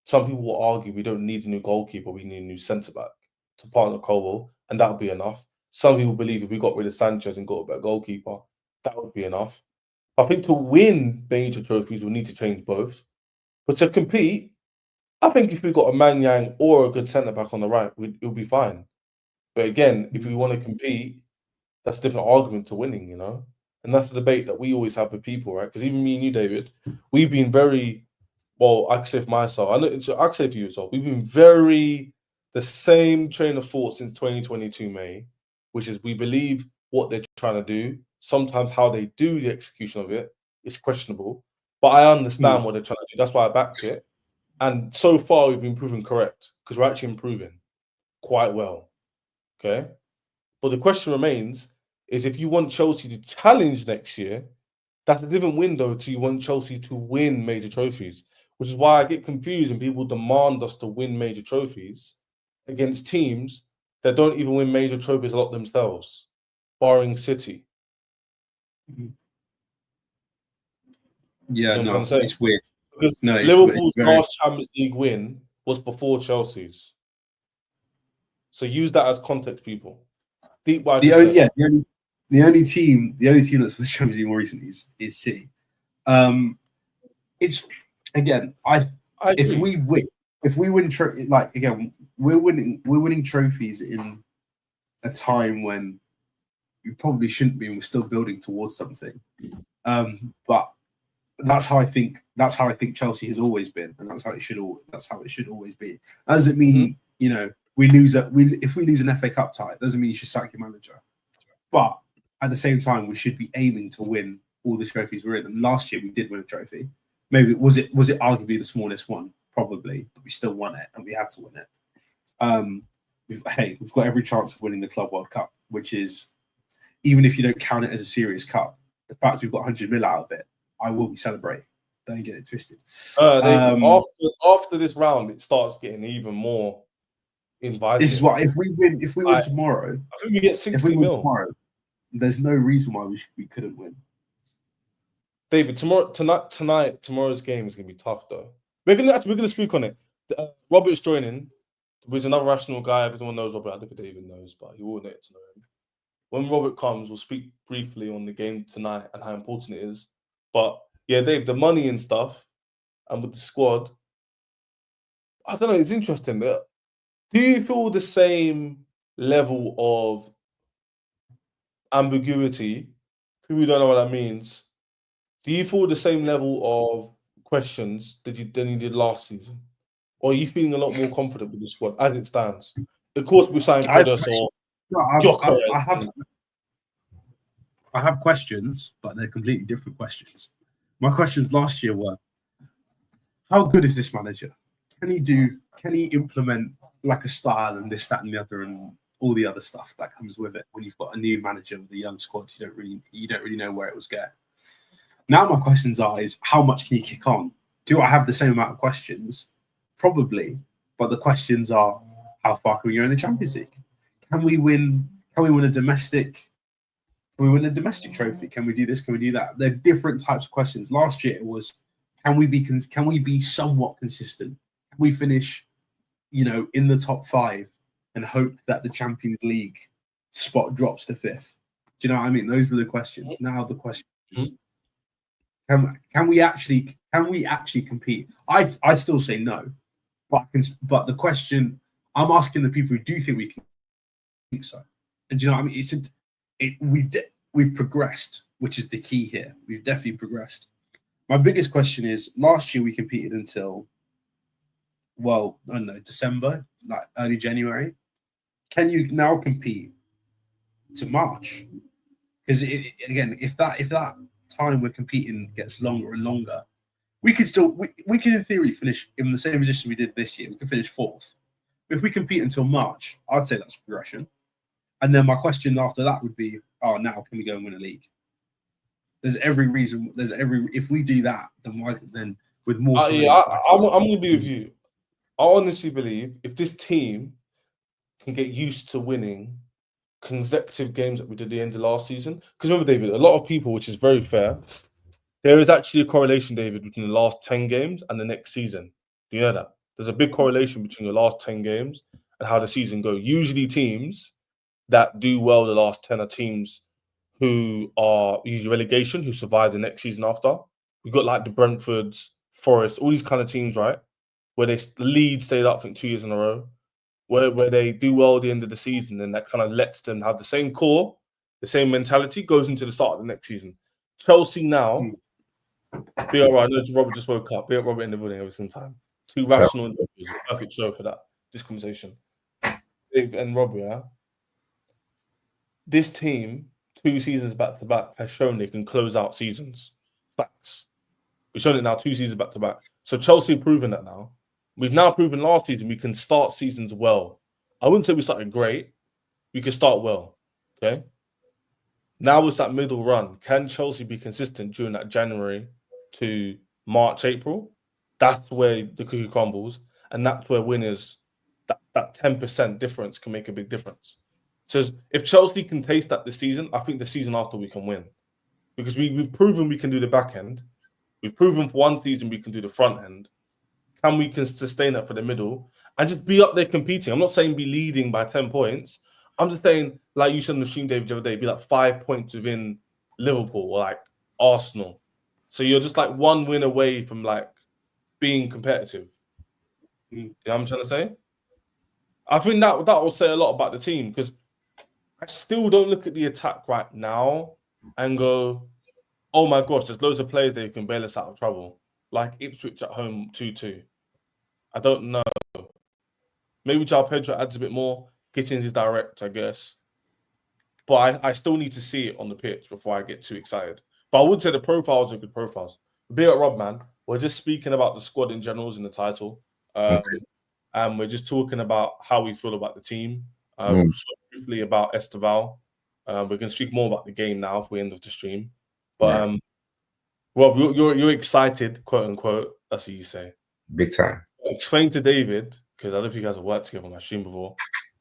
Some people will argue we don't need a new goalkeeper, we need a new centre-back to partner Cobble, and that would be enough. Some people believe if we got rid of Sanchez and got a better goalkeeper, that would be enough. I think to win major trophies, we need to change both. But to compete, I think if we got a Man Yang or a good centre-back on the right, it'll be fine. But again, if we want to compete, that's a different argument to winning, you know? And that's the debate that we always have with people, right? Because even me and you, David, we've been very, well, I can say for myself, I can say for you as well, we've been very the same train of thought since 2022 May, which is we believe what they're trying to do. sometimes how they do the execution of it is questionable. But I understand what they're trying to do. That's why I backed it. And so far, we've been proven correct because we're actually improving quite well. Okay? But the question remains is if you want Chelsea to challenge next year, that's a different window to you want Chelsea to win major trophies, which is why I get confused and people demand us to win major trophies against teams that don't even win major trophies a lot themselves, barring City. Yeah, You know what I'm no, saying? it's weird. Because No, Liverpool's very... last Champions League win was before Chelsea's. So use that as context, people. The only team that's for the Champions League more recently is City. It's again, if we win, we're winning trophies in a time when we probably shouldn't be, and we're still building towards something. But that's how I think Chelsea has always been, and that's how it should always be. That doesn't mean if we lose an FA Cup tie, it doesn't mean you should sack your manager. But at the same time, we should be aiming to win all the trophies we're in. And last year we did win a trophy. Maybe was it arguably the smallest one? Probably, but we still won it, and we had to win it. We've got every chance of winning the Club World Cup, which is, even if you don't count it as a serious cup, the fact we've got 100 mil out of it, I will be celebrating. Don't get it twisted. After this round, it starts getting even more inviting. This is what if we win tomorrow. I think we get 60 if we win mil tomorrow. There's no reason why we couldn't win. David, tomorrow's game is gonna be tough though. We're gonna speak on it. Robert's joining, who's another rational guy. Everyone knows Robert. I don't think David knows, but he will get to know him. When Robert comes, we'll speak briefly on the game tonight and how important it is. But yeah, Dave, the money and stuff, and with the squad, I don't know. It's interesting. Do you feel the same level of ambiguity? People who don't know what that means. Do you feel the same level of questions than you did last season? Or are you feeling a lot more confident with the squad as it stands? Of course, we signed Kudus or I have questions, but they're completely different questions. My questions last year were, how good is this manager? Can he implement like a style and this, that, and the other, and all the other stuff that comes with it when you've got a new manager with a young squad? You don't really know where it was going. Now my questions is how much can you kick on? Do I have the same amount of questions? Probably, but the questions are, how far can we go in the Champions League? Can we win a domestic? Can we win a domestic trophy? Can we do this? Can we do that? They're different types of questions. Last year it was, can we be somewhat consistent? Can we finish, in the top 5 and hope that the Champions League spot drops to 5th? Do you know what I mean? Those were the questions. Now the question is, can we actually compete? I still say no, but the question I'm asking the people who do think we can think so. And do you know what I mean? We've progressed, which is the key here. We've definitely progressed. My biggest question is, last year we competed until, well, I don't know, December, like early January. Can you now compete to March? Because again, if that time we're competing gets longer and longer, we can in theory finish in the same position we did this year. We can finish 4th. If we compete until March, I'd say that's progression. And then my question after that would be, now can we go and win a league? If we do that, then with more. I'm going to be with you. I honestly believe if this team can get used to winning consecutive games that we did at the end of last season, because remember, David, a lot of people, which is very fair, there is actually a correlation, David, between the last 10 games and the next season. Do you know that? There's a big correlation between the last 10 games and how the season goes. Usually teams that do well the last 10 are teams who are usually relegation, who survive the next season after. We've got like the Brentfords, Forest, all these kind of teams, right? Where the lead stayed up, I think, 2 years in a row, where they do well at the end of the season, and that kind of lets them have the same core, the same mentality, goes into the start of the next season. Chelsea now, be all right. I know Robert just woke up. Be up, Robert in the building every single time. Two rational individuals. Perfect show for this conversation. Dave and Rob, yeah. This team, to 2 seasons back to back has shown they can close out seasons. Facts. We've shown it now 2 seasons back to back. So Chelsea have proven that now. We've now proven last season we can start seasons well. I wouldn't say we started great. We can start well. Okay. Now it's that middle run. Can Chelsea be consistent during that January to March, April? That's where the cookie crumbles. And that's where winners, that 10% difference can make a big difference. So if Chelsea can taste that this season, I think the season after we can win. Because we've proven we can do the back end. We've proven for one season we can do the front end. Can we sustain that for the middle and just be up there competing? I'm not saying be leading by 10 points. I'm just saying, like you said on the stream, David, the other day, be like 5 points within Liverpool or like Arsenal. So you're just like 1 win away from like being competitive. You know what I'm trying to say? I think that will say a lot about the team because I still don't look at the attack right now and go, oh my gosh, there's loads of players that can bail us out of trouble. Like Ipswich at home 2-2. I don't know. Maybe Joao Pedro adds a bit more. Gittens is direct, I guess. But I still need to see it on the pitch before I get too excited. But I would say the profiles are good profiles. Be it Rob, man, we're just speaking about the squad in general in the title. And we're just talking about how we feel about the team. Briefly about Estevao. We can speak more about the game now if we end of the stream. But Rob, you're excited, quote unquote. That's what you say. Big time. Explain to David, because I don't know if you guys have worked together on my stream before.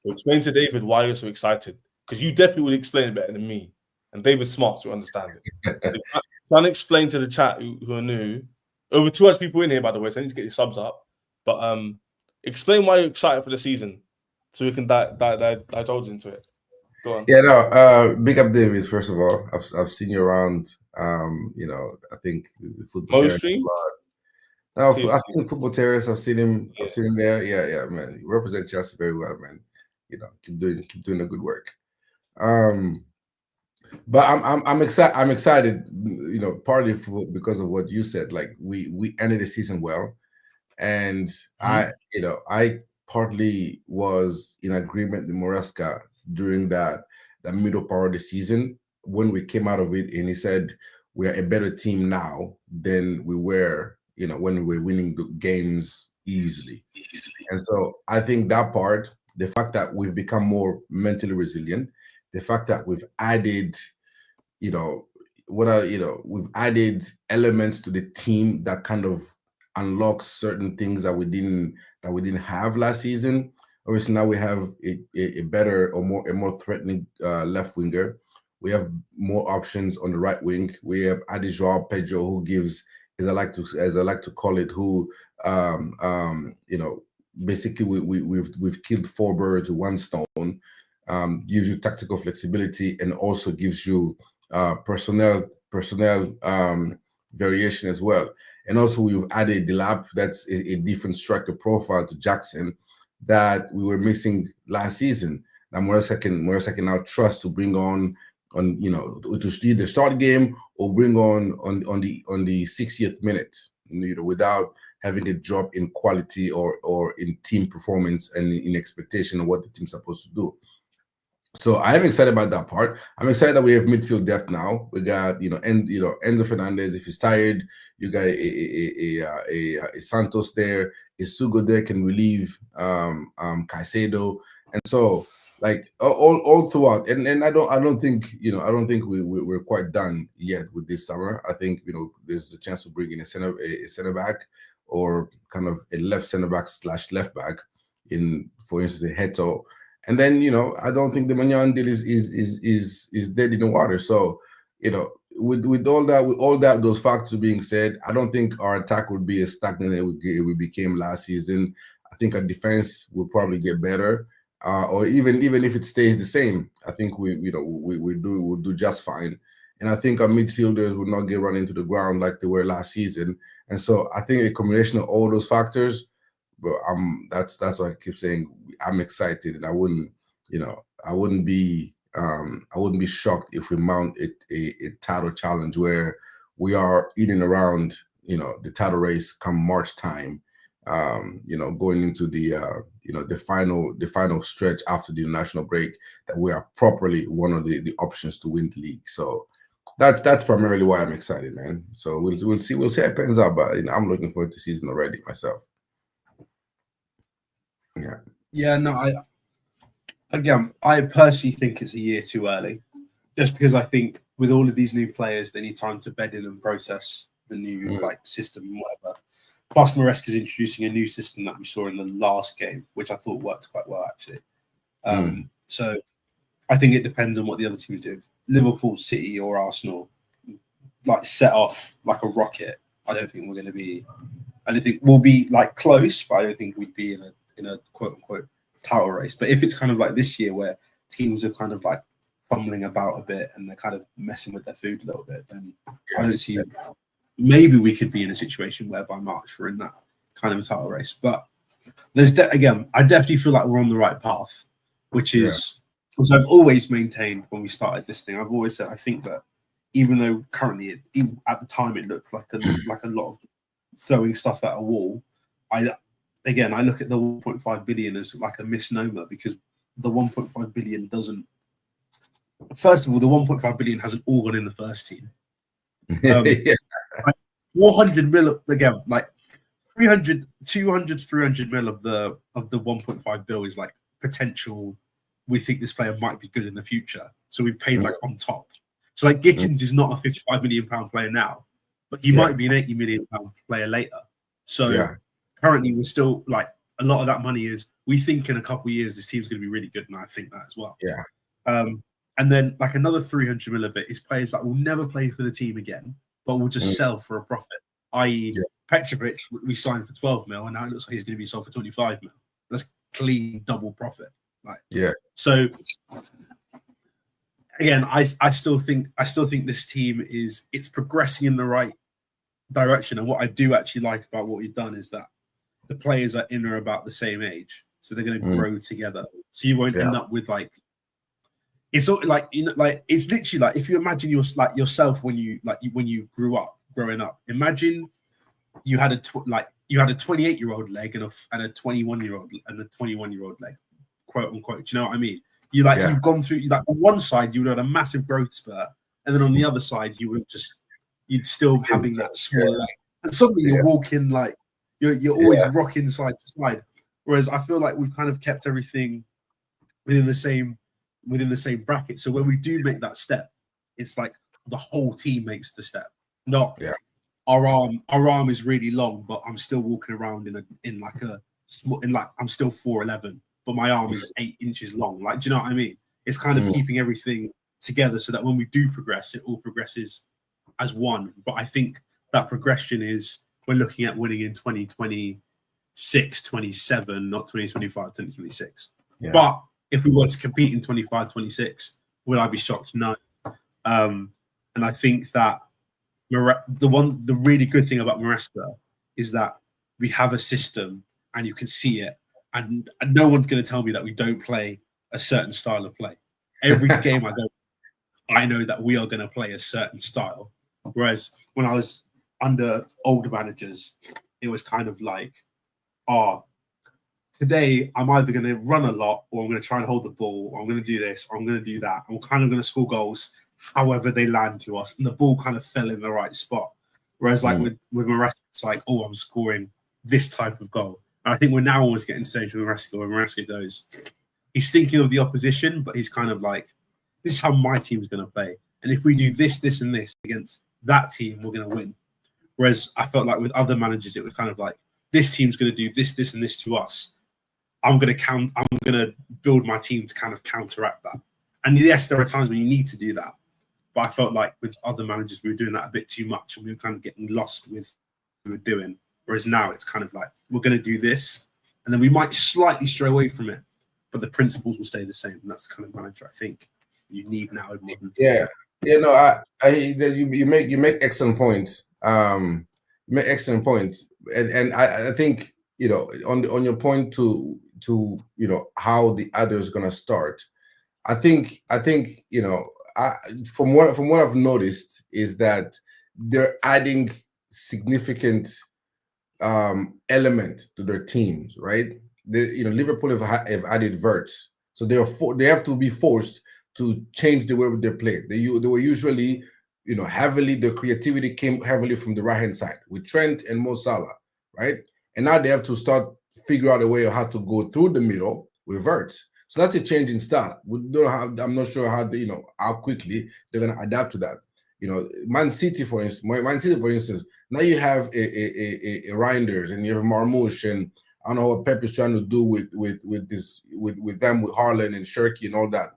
Explain to David why you're so excited. Because you definitely would explain it better than me. And David's smart, so understand it. Trying to explain to the chat who are new. Over 200 people in here, by the way, so I need to get your subs up. But explain why you're excited for the season so we can divulge into it. Go on. Yeah, no, big up David, first of all. I've seen you around. I think the football terrace a lot. No, I've seen football terrace. I've seen him. Yeah. I've seen him there. Yeah, man. You represent Chelsea very well, man. Keep doing the good work. But I'm excited. I'm excited. Partly because of what you said. Like we ended the season well, and I partly was in agreement with Moresca during that middle part of the season when we came out of it, and he said we are a better team now than we were, when we were winning the games easily. And so I think that part, the fact that we've become more mentally resilient, the fact that we've added, we've added elements to the team that kind of unlocks certain things that we didn't have last season. Obviously, now we have a better or a more threatening left winger. We have more options on the right wing. We have added Joao Pedro, who gives, as I like to call it, who basically we've killed 4 birds with 1 stone. Gives you tactical flexibility and also gives you personnel variation as well. And also we've added Delap, that's a different striker profile to Jackson that we were missing last season. Now Moresca can now trust to bring on to either start game or bring on the 60th minute, without having a drop in quality or in team performance and in expectation of what the team's supposed to do. So I am excited about that part. I'm excited that we have midfield depth now. We got Enzo Fernandez. If he's tired, you got a Santos there. A Sugo there can relieve Caicedo, and so like all throughout. And I don't think we're quite done yet with this summer. I think there's a chance to bring in a center back or kind of a left center back / left back in, for instance, a Heto. And then I don't think the Magnan deal is dead in the water. So with all that those factors being said, I don't think our attack would be as stagnant as we became last season. I think our defense will probably get better, or even if it stays the same, I think we'll do just fine. And I think our midfielders will not get run into the ground like they were last season. And so I think a combination of all those factors. But that's why I keep saying I'm excited, and I wouldn't be shocked if we mount a title challenge where we are eating around the title race come March time, going into the the final stretch after the national break, that we are properly one of the options to win the league. So that's primarily why I'm excited, man. So we'll see how it pans out, but I'm looking forward to the season already myself. Yeah, no, I personally think it's a year too early, just because I think with all of these new players, they need time to bed in and process the new system and whatever. Plus, Maresca's introducing a new system that we saw in the last game, which I thought worked quite well, actually. So I think it depends on what the other teams do. If Liverpool, City, or Arsenal set off like a rocket, I don't think we're going to be. I don't think we'll be close, but I don't think we'd be in a quote unquote title race. But if it's kind of like this year where teams are kind of fumbling about a bit and they're kind of messing with their food a little bit, then I don't see. Maybe we could be in a situation where by March we're in that kind of a title race. But there's I definitely feel like we're on the right path, which is because I've always maintained when we started this thing. I've always said I think that even though currently at the time it looked like a lot of throwing stuff at a wall, I look at the 1.5 billion as like a misnomer, because the 1.5 billion doesn't. First of all, the 1.5 billion hasn't all gone in the first team. 400 mil again, 300, 200, 300 mil of the 1.5 bill is potential. We think this player might be good in the future, so we've paid on top. So Gittens is not a 55 million pound player now, but he might be an 80 million pound player later. So currently we're still a lot of that money is, we think in a couple of years this team's going to be really good, and I think that as well. And then another 300 mil of it is players that will never play for the team again, but will just sell for a profit. I.e., Petrovic, we signed for 12 mil, and now it looks like he's going to be sold for 25 mil. That's clean double profit. So again, I still think this team it's progressing in the right direction. And what I do actually like about what we've done is that the players are in or about the same age, so they're going to grow together. So you won't end up with it's sort of it's literally if you imagine yourself when you growing up. Imagine you had a 28-year-old leg and a 21-year-old leg, quote unquote. Do you know what I mean? You've gone through on one side you would have had a massive growth spurt, and then on the other side you'd still having that small leg. And suddenly you're walking you're always rocking side to side. Whereas I feel like we've kind of kept everything within the same bracket. So when we do make that step, it's the whole team makes the step. Not our arm is really long, but I'm still walking around I'm still 4'11", but my arm is 8 inches long. Do you know what I mean? It's kind of keeping everything together so that when we do progress, it all progresses as one. But I think that progression is, we're looking at winning in 2026, 27, not 2025, 2026. But if we were to compete in 25, 26, would I be shocked? No. And I think that the really good thing about Maresca is that we have a system and you can see it, and no one's going to tell me that we don't play a certain style of play. Every game I go, I know that we are going to play a certain style. Whereas when I was under older managers, it was kind of today I'm either going to run a lot, or I'm going to try and hold the ball, or I'm going to do this, or I'm going to do that. I'm kind of going to score goals however they land to us, and the ball kind of fell in the right spot. Whereas with Maresca, it's I'm scoring this type of goal. And I think we're now always getting to the stage with Maresca, where Maresca goes, he's thinking of the opposition, but he's kind of this is how my team is going to play. And if we do this, this, and this against that team, we're going to win. Whereas I felt like with other managers, it was kind of this team's going to do this, this, and this to us. I'm going to build my team to kind of counteract that. And yes, there are times when you need to do that. But I felt like with other managers, we were doing that a bit too much, and we were kind of getting lost with what we were doing. Whereas now it's kind of we're going to do this, and then we might slightly stray away from it, but the principles will stay the same. And that's the kind of manager I think you need now in modern football. You make excellent points. You make excellent points, and I think on your point to how the other is going to start. I think from what I've noticed is that they're adding significant element to their teams, right? Liverpool have added verts, so they have to be forced to change the way they play. They were usually, heavily, the creativity came heavily from the right hand side with Trent and Mo Salah, right? And now they have to start figure out a way of how to go through the middle with verts. So that's a change in style. I'm not sure how quickly they're going to adapt to that. Man City, for instance, now you have a Reinders and you have Marmoush, and I don't know what Pep is trying to do with them, with Haaland and Shirky and all that.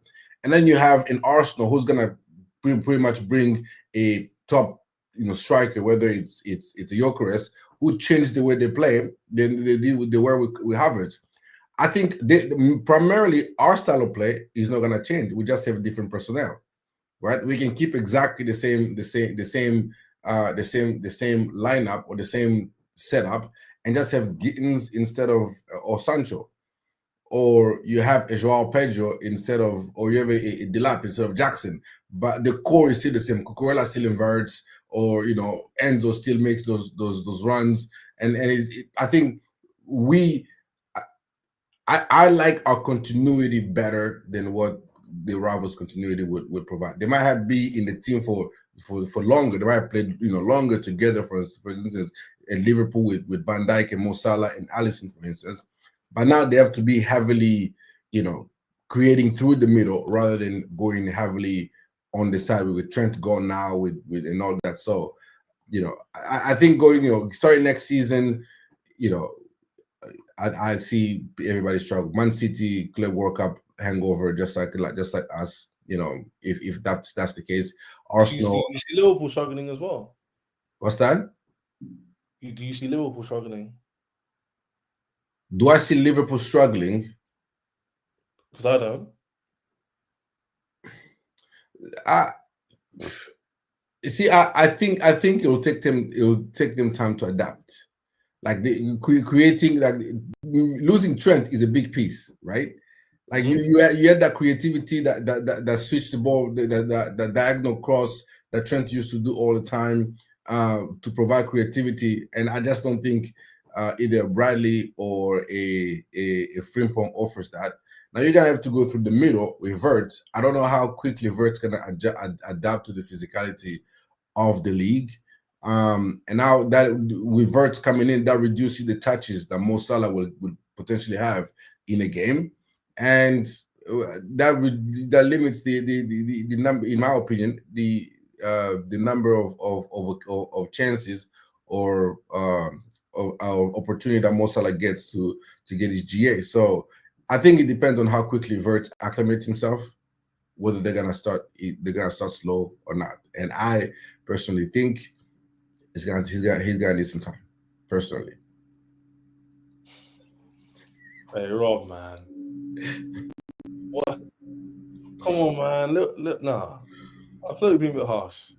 And then you have in Arsenal who's gonna pretty much bring a top striker, whether it's a Gyökeres, who changed the way they play than they did with the way we have it. I think primarily our style of play is not gonna change. We just have different personnel, right? We can keep exactly the same lineup or the same setup, and just have Gittens instead of or Sancho, or you have a Joao Pedro instead of, or you have a Delap instead of Jackson. But the core is still the same. Cucurella still inverts, or Enzo still makes those runs, and I think I like our continuity better than what the rivals' continuity would provide. They might be in the team for longer. They might have played longer together. For instance, at Liverpool with Van Dijk and Mo Salah and Alisson, for instance. But now they have to be heavily, creating through the middle rather than going heavily on the side with Trent gone now with and all that. So, I think starting next season, I see everybody struggle. Man City, Club World Cup hangover, just like us. If that's the case. Arsenal. You see Liverpool struggling as well. What's that? Do you see Liverpool struggling? Do I see Liverpool struggling? Because I don't. I think it will take them time to adapt. Like creating, like losing Trent is a big piece, right? Like you had that creativity that switched the ball, the diagonal cross that Trent used to do all the time to provide creativity, and I just don't think either Bradley or a Frimpong offers that. Now you're gonna have to go through the middle with Verts. I don't know how quickly Verts gonna adapt to the physicality of the league. And now that with Verts coming in, that reduces the touches that Mo Salah would potentially have in a game, and that limits the number, in my opinion, the number of chances or opportunity that Mo Salah gets to get his GA. So I think it depends on how quickly Verts acclimates himself, whether they're gonna start slow or not. And I personally think he's gonna need some time. Personally. Hey Rob, man. What? Come on, man. Look, nah. I feel like being a bit harsh.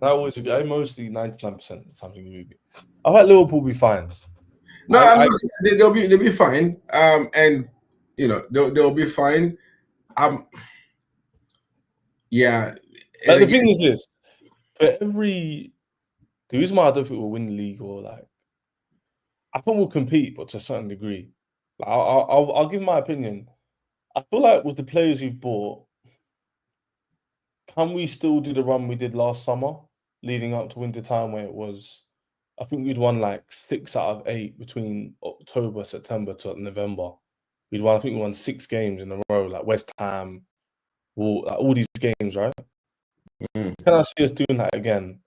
I mostly 99% something movie. I think Liverpool will be fine. No, they'll be fine. And they'll be fine. Yeah. Like the thing is this: the reason why I don't think we'll win the league, or like, I think we'll compete, but to a certain degree. Like, I'll give my opinion. I feel like with the players we've bought, can we still do the run we did last summer, leading up to winter time, where it was, I think we'd won like 6 out of 8 between October, September to November. I think we won 6 games in a row, like West Ham, all these games, right? Can I see us doing that again?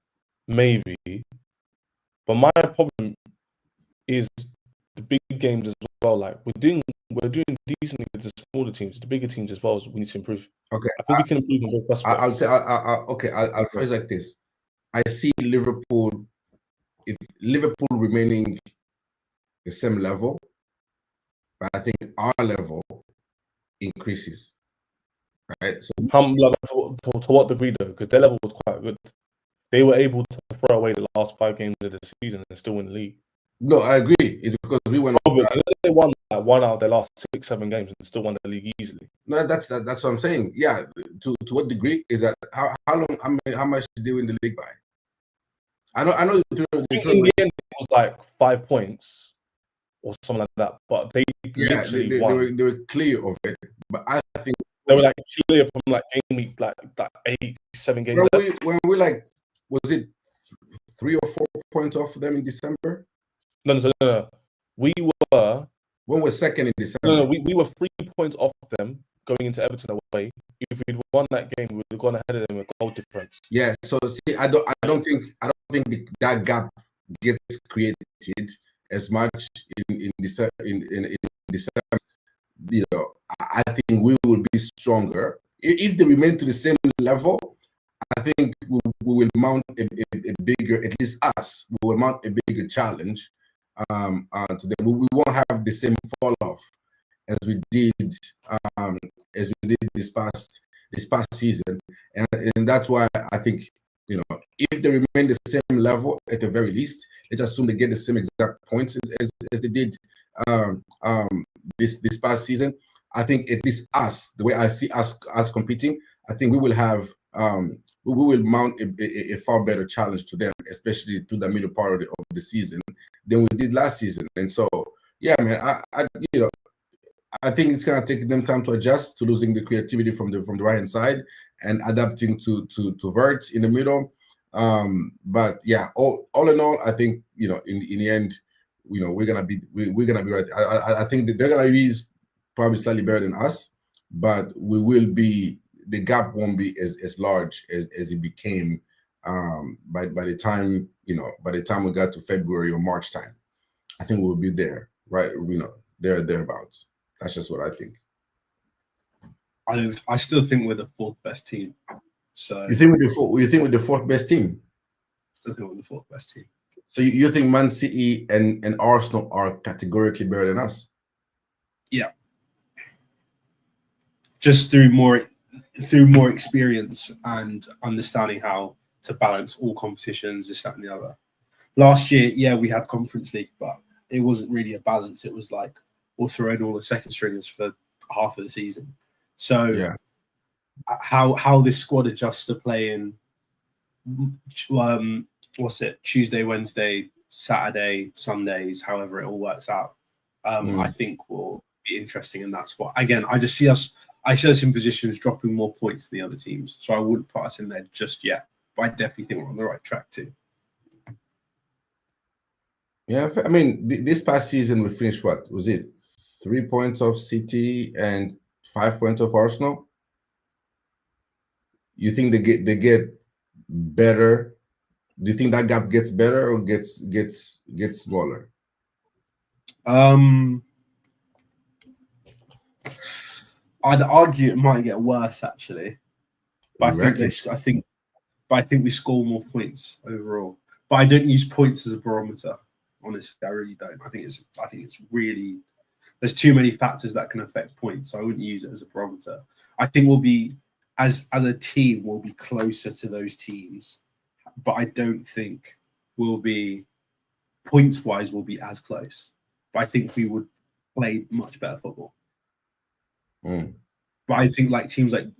Maybe. But my problem is the big games as well. Like we're doing decently with the smaller teams, the bigger teams as well. So we need to improve. Okay, I think we can improve on both aspects. I'll phrase like this. I see Liverpool, if Liverpool remaining the same level, but I think our level increases. Right. So to what degree though? Because their level was quite good. They were able to throw away the last 5 games of the season and still win the league. No, I agree. It's because we went. They won like 1 out of their last 6-7 games and still won the league easily. No, that's what I'm saying. Yeah. To what degree is that? How long? How much did they win the league by? I know. In the end, it was like 5 points. or something like that. But they Yeah, literally won. they were clear of it. But I think They were like clear from like game week, like 7 games left. when we like, was it 3 or 4 points off them in December? No. We were When we're second in December. no. We were 3 points off them going into Everton away. If we'd won that game, we would have gone ahead of them with goal difference. Yeah. So see, I don't think that gap gets created as much in December. In December, you know, I think we will be stronger if they remain to the same level. I think we will mount a bigger, at least us, we will mount a bigger challenge to them. We won't have the same fall off as we did this past season, and that's why I think, you know, if they remain the same level at the very least, let's assume they get the same exact points as they did this past season. I think at least us, the way I see us competing, I think we will have we will mount a far better challenge to them, especially to the middle part of the season, than we did last season. And so, yeah, man, I think it's gonna take them time to adjust to losing the creativity from the right hand side and adapting to Vert in the middle. But yeah, all in all, I think, you know, in the end, you know, we're gonna be right. I think that they're gonna be probably slightly better than us, but we will be, the gap won't be as large as it became by the time, you know, by the time we got to February or March time. I think we'll be there, right? You know, thereabouts. That's just what I think. I still think we're the 4th best team. So you think we're the 4th best team? Still think we're the 4th best team. So you think Man City and Arsenal are categorically better than us? Yeah. Just through more experience and understanding how to balance all competitions, this, that, and the other. Last year, yeah, we had Conference League, but it wasn't really a balance. It was like we'll throw in all the second stringers for half of the season. So yeah, how this squad adjusts to playing Tuesday, Wednesday, Saturday, Sundays, however it all works out, I think will be interesting. And that's what, again, I see us in positions dropping more points than the other teams. So I wouldn't put us in there just yet, but I definitely think we're on the right track too. Yeah, I mean, this past season we finished, what was it, 3 points of City and 5 points of Arsenal? You think they get better? Do you think that gap gets better or gets smaller? I'd argue it might get worse actually, but I think we score more points overall. But I don't use points as a barometer. Honestly, I really don't. I think it's really, there's too many factors that can affect points. So I wouldn't use it as a barometer. I think we'll be, as a team, we'll be closer to those teams, but I don't think we'll be, points wise, we'll be as close. But I think we would play much better football. But I think teams like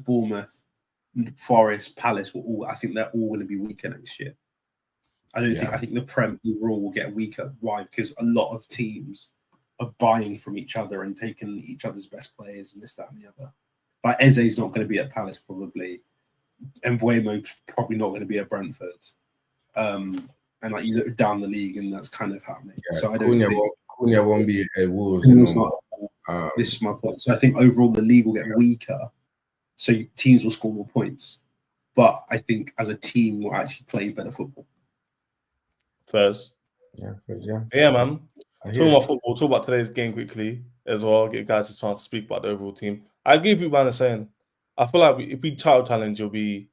Bournemouth, Forest, Palace I think they're all going to be weaker next year. I think the Prem overall will get weaker. Why? Because a lot of teams are buying from each other and taking each other's best players and this, that, and the other. Like Eze's not going to be at Palace probably, and Mbuemo's probably not going to be at Brentford. And like you look down the league, and that's kind of happening. Yeah, so I don't think Cunha won't be at Wolves. This is my point. So I think overall the league will get weaker. So teams will score more points, but I think as a team we'll actually play better football. First, yeah, man. Talk about football. Talk about today's game quickly as well. Give guys a chance to speak about the overall team. I agree with you, man. Saying I feel like if we title challenge, it'll be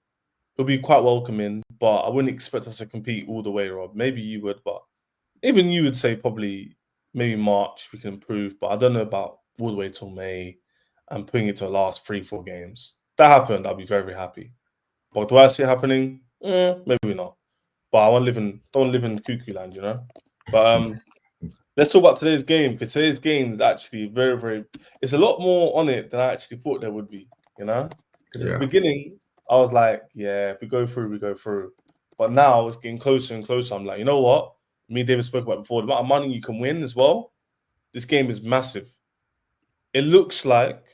quite welcoming. But I wouldn't expect us to compete all the way, Rob. Maybe you would, but even you would say probably maybe March we can improve. But I don't know about all the way till May and putting it to the last 3-4 games. That happened, I'll be very, very happy. But do I see it happening? Maybe not. But I don't live in cuckoo land, you know. But let's talk about today's game, because today's game is actually very, very. It's a lot more on it than I actually thought there would be, you know. Because at the beginning, I was like, yeah, if we go through, we go through. But now it's getting closer and closer. I'm like, you know what? me and David spoke about before, the amount of money you can win as well. This game is massive. It looks like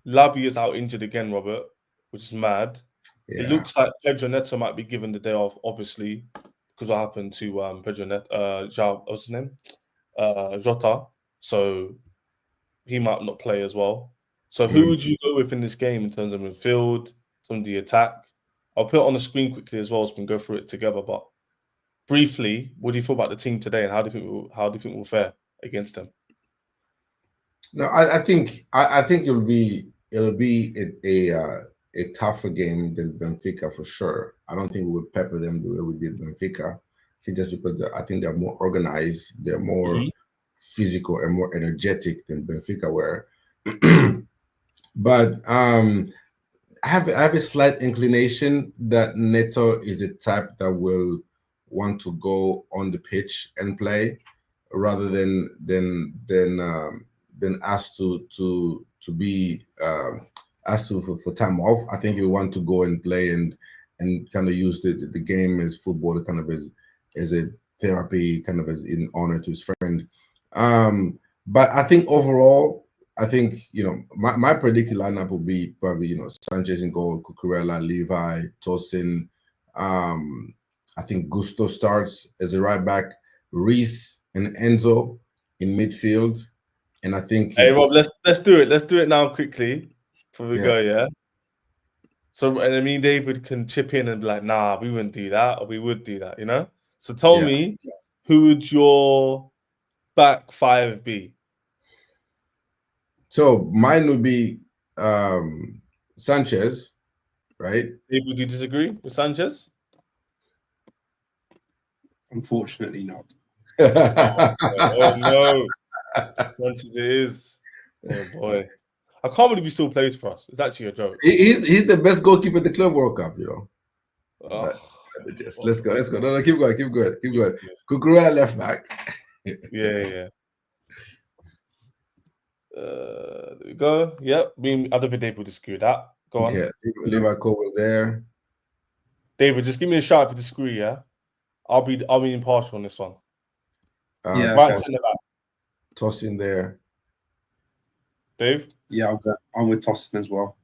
Lavia is out injured again, Robert, which is mad. Yeah. It looks like Pedro Neto might be given the day off, obviously, because what happened to Pedro Neto, Joao, what's his name? Jota. So he might not play as well. So who would you go with in this game in terms of midfield, some of the attack? I'll put it on the screen quickly as well so we can go through it together. But briefly, what do you feel about the team today and how do you think we'll fare against them? No, I think it'll be a tougher game than Benfica for sure. I don't think we would pepper them the way we did Benfica. I think just because I think they're more organized, they're more physical and more energetic than Benfica were. But I have a slight inclination that Neto is the type that will want to go on the pitch and play rather than asked to be asked for time off. I think he will want to go and play and kind of use the game as football kind of as a therapy, kind of as in honor to his friend. But I think overall, I think, my predicted lineup will be probably, Sanchez in goal, Cucurella, Levi, Tosin. I think Gusto starts as a right back, Reece and Enzo in midfield. And I think hey Rob, let's do it. Let's do it now quickly before we go, yeah? So and I mean David can chip in and be like, nah, we wouldn't do that, or we would do that, So tell me, who would your back five be? So mine would be Sanchez, right? David, would you disagree with Sanchez? Unfortunately not. Oh no. Sanchez it is. Oh boy. I can't believe he still plays for us. It's actually a joke. He's the best goalkeeper at the Club World Cup, Oh. Let's go. No, keep going. Cucurella left back. Yeah. There we go. Yep. I don't think David would disagree with that. Go on. Yeah, Levi Cole there. David, just give me a shout if you disagree, yeah? I'll be impartial on this one. Right centre back. Toss in there. Dave? Yeah, I'm with Tosin as well.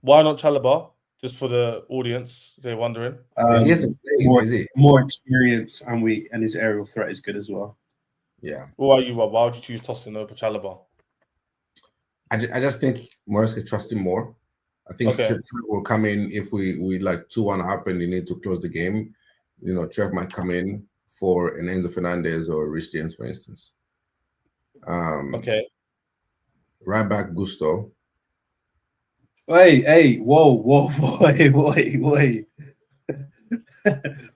Why not Chalobah? Just for the audience, they're wondering. He has more experience, and his aerial threat is good as well. Yeah. What are you, Rob? Why would you choose Tosin over Chalobah? I just think Morris could trust him more. I think Trev will come in if we like 2-1 up and you need to close the game. Trev might come in for an Enzo Fernandez or Rich James, for instance. Right back Gusto. Hey, whoa, wait.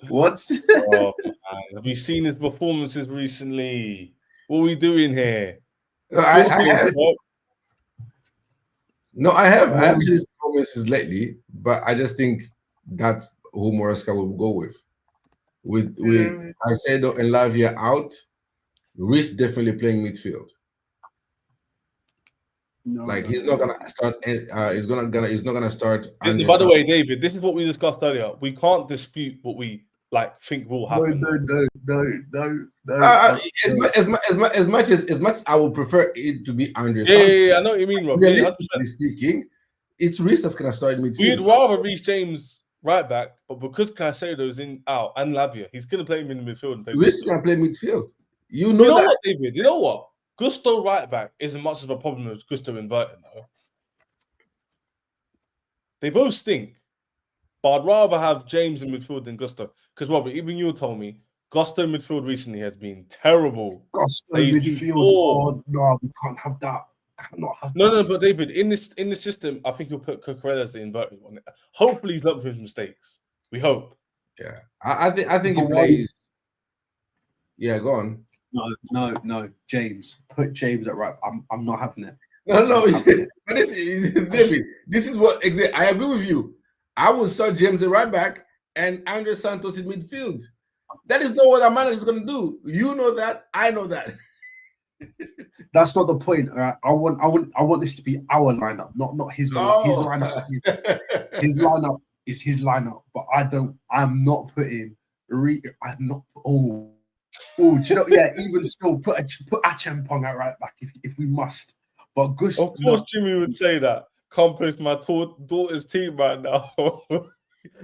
What? Oh, man. Have you seen his performances recently? What are we doing here? I have. No, I have. I have seen his performances lately, but I just think that's who Moresca will go with. With Caicedo and Lavia out, Reece definitely playing midfield. He's not gonna start. He's not gonna start. By the way, David, this is what we discussed earlier. We can't dispute what we think will happen. No. As much as I would prefer it to be Andre. Yeah, I know what you mean, Rob. Realistically speaking, it's Reece that's gonna start midfield. We'd rather Reece James right back, but because Caicedo's out and Lavia, he's gonna play him in the midfield. Reece is gonna play midfield. You know that. What, David? You know what? Gusto right back isn't much of a problem as Gusto inverted, though. They both stink. But I'd rather have James in midfield than Gusto. Because, Robert, even you told me Gusto midfield recently has been terrible. Gusto midfield? Oh, no, we can't have that. Cannot have No, but David, in this system, I think he'll put Cucurella as the inverted one. Hopefully he's learned from his mistakes. We hope. Yeah. I think he plays. Yeah, go on. No, James. Put James at right. I'm not having it. No. But David, this is what I agree with you. I would start James at right back and Andre Santos in midfield. That is not what our manager is going to do. You know that. I know that. That's not the point. All right? I want this to be our lineup, not his lineup. His lineup. His lineup is his lineup. But I'm not putting. I'm not. Oh. Oh, do you know? Yeah, even still, put Achampong at right back if we must. But Gus, Of course, Jimmy would say that. Can't play for my daughter's team right now.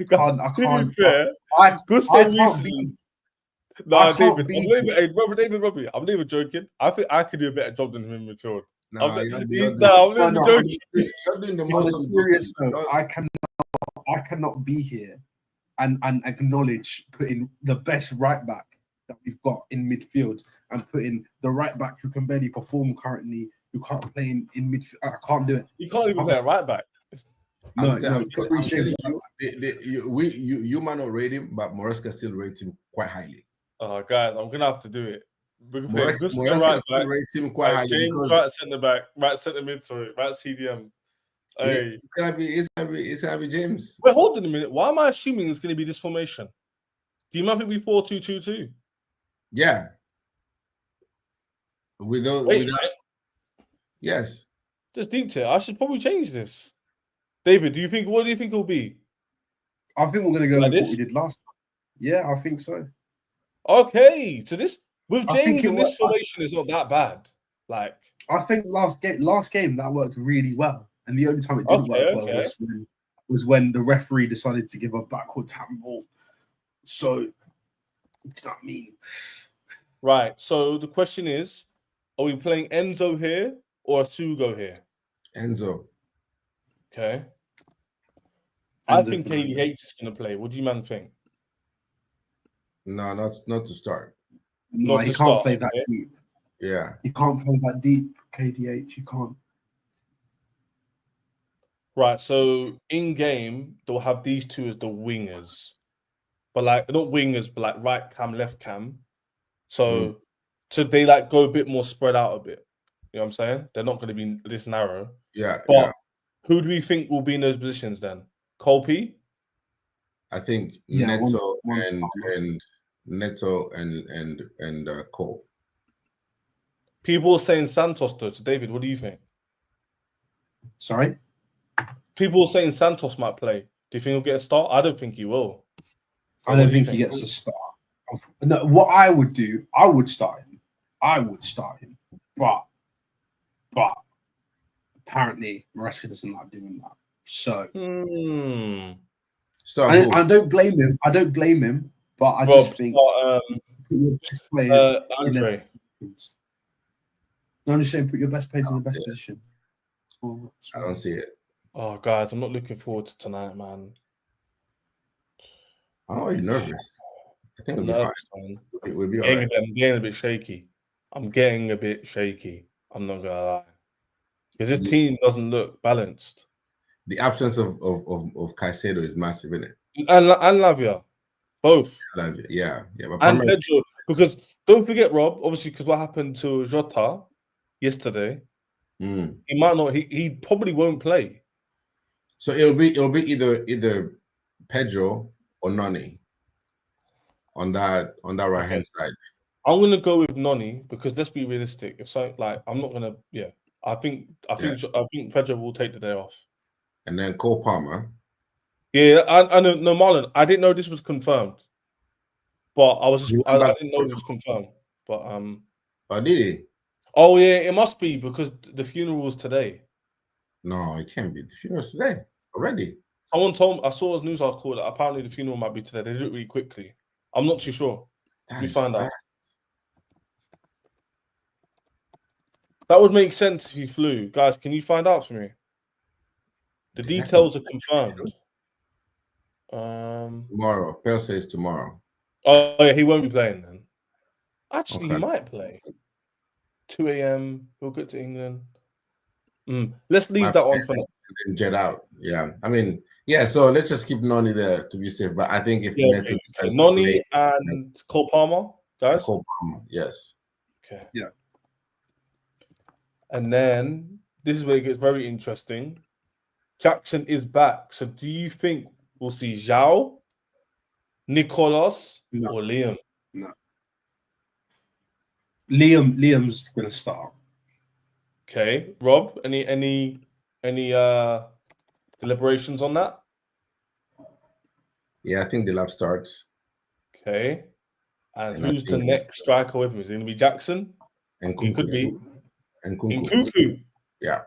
Guys, I to be can't. fair, I Gusto can't recently. be. Nah, I can't David, be. hey, Robbie, I'm not even joking. I think I could do a better job than him in midfield. No, I'm not you're even No, joking. you're doing the on a most on serious Gusto. note, I cannot be here and acknowledge putting the best right back that we've got in midfield and putting the right back who can barely perform currently, who can't play in midfield. I can't do it. You can't even play a right back. No, I'm no. telling Reece James, you might not rate him, but Moresca still rates him quite highly. Oh, guys, I'm gonna have to do it. We can play Gusto Moresca right still back, rates him quite highly James because right centre back, right centre mid, sorry, right CDM. Hey, it's gonna be James. wait, hold on a minute. Why am I assuming it's gonna be this formation? Do you mind if it be 4-2-2-2? Yeah. Without yes. Just deep tier. I should probably change this. David, what do you think it'll be? I think we're going to go Like with what this? we did last time. Yeah, I think so. Okay, so this with I James think in this formation is not that bad. Like, I think last game that worked really well, and the only time it didn't work well was when the referee decided to give a backwards handball. So, does that mean? right. So the question is, are we playing Enzo here or Sugo here? Enzo. Okay. Enzo I think Fernandez. KDH is going to play. What do you man think? No, not to start. No, Not he to can't start, play that okay. deep. Yeah. He can't play that deep. KDH, he can't. Right. So in game, they'll have these two as the wingers, but like not wingers, but like right cam, left cam. So they like go a bit more spread out a bit. You know what I'm saying? They're not going to be this narrow. Yeah. But Yeah. who do we think will be in those positions then? Colby? I think Yeah, Neto one's and Neto and Cole. People are saying Santos though. So David, what do you think? Sorry? People are saying Santos might play. Do you think he'll get a start? I don't think he will. I don't think he gets a start. No, what I would do, I would start him. But apparently Maresca doesn't like doing that. So I don't blame him. But I just think players. Andre. No, I'm just saying, put your best players in the best position. I don't see it. Oh, guys, I'm not looking forward to tonight, man. Oh, you're nervous. I think we'll be fine. We'll be all right. I'm getting a bit shaky. I'm not gonna lie, because this team doesn't look balanced. The absence of Caicedo is massive, isn't it? And Lavia, both. Yeah. But And Pedro, because don't forget, Rob. Obviously, because what happened to Jota yesterday, he might not. He probably won't play. So it'll be either Pedro or Noni on that right hand side. I'm gonna go with Noni because let's be realistic. If so, like I'm not gonna. Yeah, I think Pedro will take the day off. And then Cole Palmer. Yeah, I know. No, Marlon. I didn't know this was confirmed, but I didn't know it was confirmed. But Oh, did he? Oh yeah, it must be because the funeral was today. No, it can't be. The funeral's today already. Someone told me, I saw a news article that apparently the funeral might be today. They did it really quickly. I'm not too sure. We find out. That would make sense if he flew. Guys, can you find out for me? The details are confirmed. Tomorrow. Pearl says tomorrow. Oh yeah, he won't be playing then. Actually, he might play. 2 a.m. He'll get to England. Let's leave that one for now. And jet out. Yeah. I mean, yeah, so let's just keep Noni there to be safe. But I think if Neto decides Noni to play, and Cole Palmer, guys. Cole Palmer, yes. Okay. Yeah. And then this is where it gets very interesting. Jackson is back. So do you think we'll see Joao, Nicolas, or Liam? No. Liam's gonna start. Okay. Rob, any deliberations on that? Yeah, I think the lab starts. Okay. And And I who's the think- next striker with him? Is it going to be Jackson? And He could be. And Kunku. Nkuku. Yeah.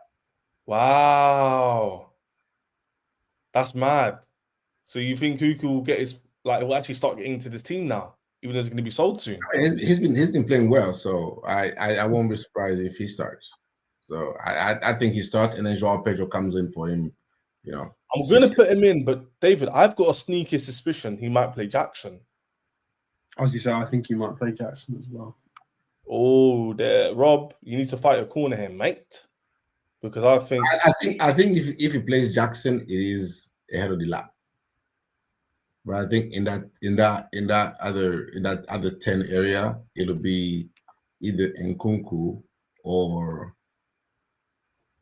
Wow. That's mad. So you think Kuku will get his will actually start getting into this team now, even though it's going to be sold soon? He's been playing well, so I won't be surprised if he starts. So I think he starts, and then Joao Pedro comes in for him. You know, I'm going to put him in, but David, I've got a sneaky suspicion he might play Jackson. As you say, I think he might play Jackson as well. Oh, there, Rob, you need to fight a corner here, mate. Because I think I think if he plays Jackson, it is ahead of the lap. But I think in that other 10 area, it'll be either Nkunku or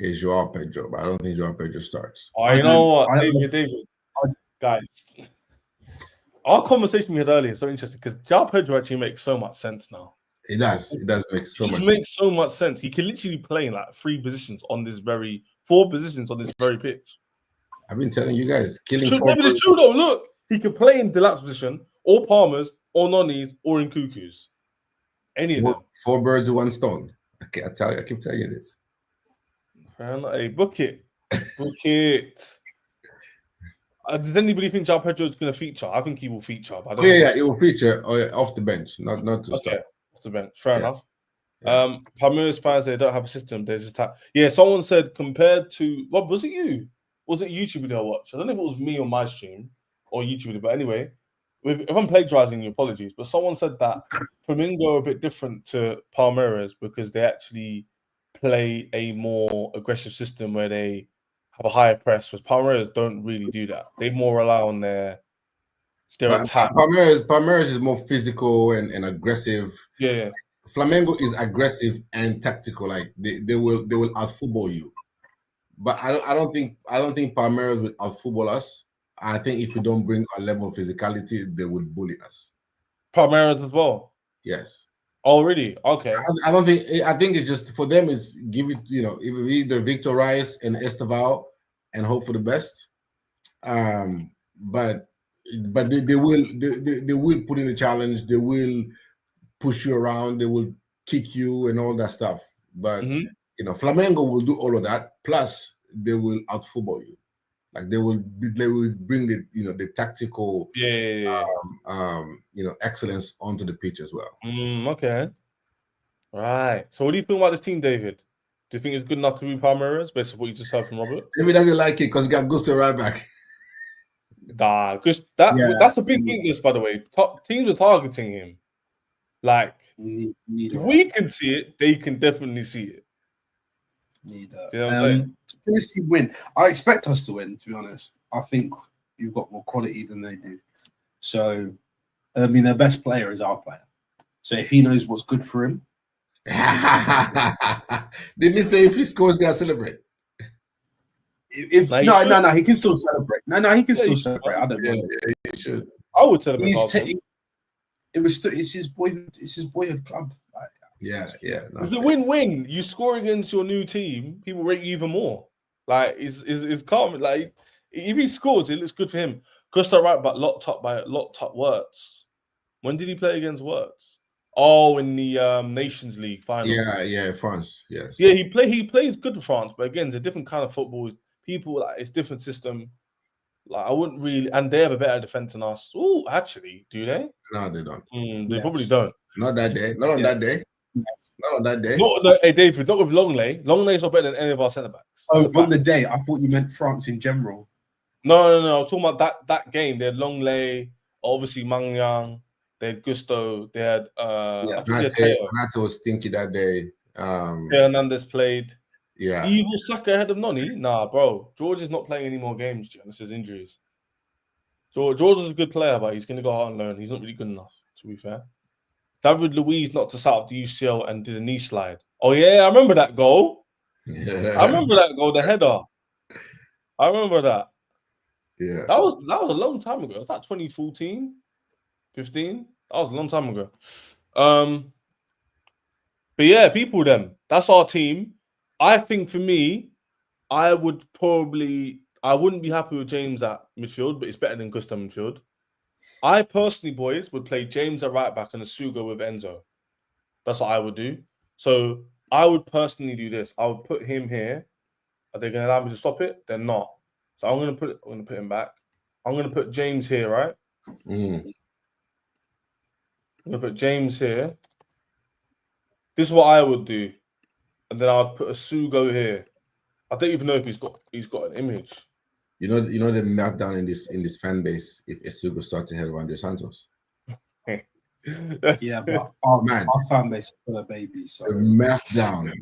a Joao Pedro. But I don't think Joao Pedro starts. Oh, you know what, David, guys. Our conversation we had earlier is so interesting because Joao Pedro actually makes so much sense now. It does. It does make so much. Makes so much sense. He can literally play in like 4 positions on this very pitch. I've been telling you guys, killing. It's true though. Look, he can play in Delap's position, or Palmer's, or Noni's, or in Kuku's. Any of them. 4 birds with 1 stone. Okay, I keep telling you this. Hey, book it. Book it. Does anybody think Joao Pedro is going to feature? I think he will feature. But It will feature off the bench, not to start. Off the bench. Fair enough. Yeah. Palmeiras fans, they don't have a system. There's just someone said compared to Rob, was it you? Was it YouTube video I watched? I don't know if it was me on my stream or YouTube video, but anyway, if I'm plagiarizing you, apologies. But someone said that Flamengo are a bit different to Palmeiras because they actually play a more aggressive system where they have a higher press, whereas Palmeiras don't really do that. They more rely on their attack. Palmeiras is more physical and aggressive. Yeah. Flamengo is aggressive and tactical. Like they will out football you. But I don't think Palmeiras will out football us. I think if we don't bring a level of physicality, they would bully us. Palmeiras as well. Yes. Oh, really? Okay. I don't think. I think it's just for them. It's give it. Either Victor Rice and Estevao, and hope for the best. But they will put in a challenge. They will push you around. They will kick you and all that stuff. But Flamengo will do all of that. Plus, they will out football you. Like they will bring the tactical excellence onto the pitch as well. Okay. Right. So what do you think about this team, David? Do you think it's good enough to be Palmeiras based on what you just heard from Robert? Maybe doesn't like it because he got Gusto right back. Nah, because that's a big weakness, by the way. Teams are targeting him. Like we can see it, they can definitely see it. Need you know what I'm saying? This team win. I expect us to win, to be honest. I think you've got more quality than they do. So, I mean, their best player is our player. So if he knows what's good for him. Didn't he say if he scores, he's gonna celebrate? No, he can still celebrate. No, he can still celebrate. I don't know. Yeah, he should. I would celebrate. It's his boyhood club. Yeah. It's a win-win. You score against your new team, people rate you even more. Like it's calm. Like if he scores, it looks good for him. Costa right, but locked up Wirtz. When did he play against Wirtz? Oh, in the Nations League final. Yeah, France. Yes. Yeah, he plays good for France, but again, it's a different kind of football. People it's different system. Like I wouldn't really, and they have a better defense than us. Oh, actually, do they? No, they don't. They probably don't. Not that day. Not on that day. Not on that day. Hey, David, not with Longley. Longley's not better than any of our centre backs. Oh, on the day, I thought you meant France in general. No. I was talking about that game. They had Longley, obviously Mangyang. They had Gusto. They had Renato was stinky that day. Hernandez played. Yeah. Evil Saka ahead of Noni. Nah, bro. George is not playing any more games. This is injuries. George is a good player, but he's going to go out and learn. He's not really good enough, to be fair. David Luiz knocked us out of the UCL and did a knee slide. Oh, yeah, I remember that goal. Yeah. I remember that goal, the header. I remember that. Yeah. That was a long time ago. Was that 2014? 15? That was a long time ago. But yeah, people them. That's our team. I think for me, I wouldn't be happy with James at midfield, but it's better than Gusto midfield. I personally, boys, would play James at right back and Asugo with Enzo. That's what I would do. So I would personally do this. I would put him here. Are they going to allow me to stop it? They're not. So I'm going to put him back. I'm going to put James here, right? Mm. I'm going to put James here. This is what I would do. And then I'd put Asugo here. I don't even know if he's got an image. You know the meltdown in this fan base if Estugo starts ahead of Andre Santos. Yeah, but Man. our fan base is full of babies. So The meltdown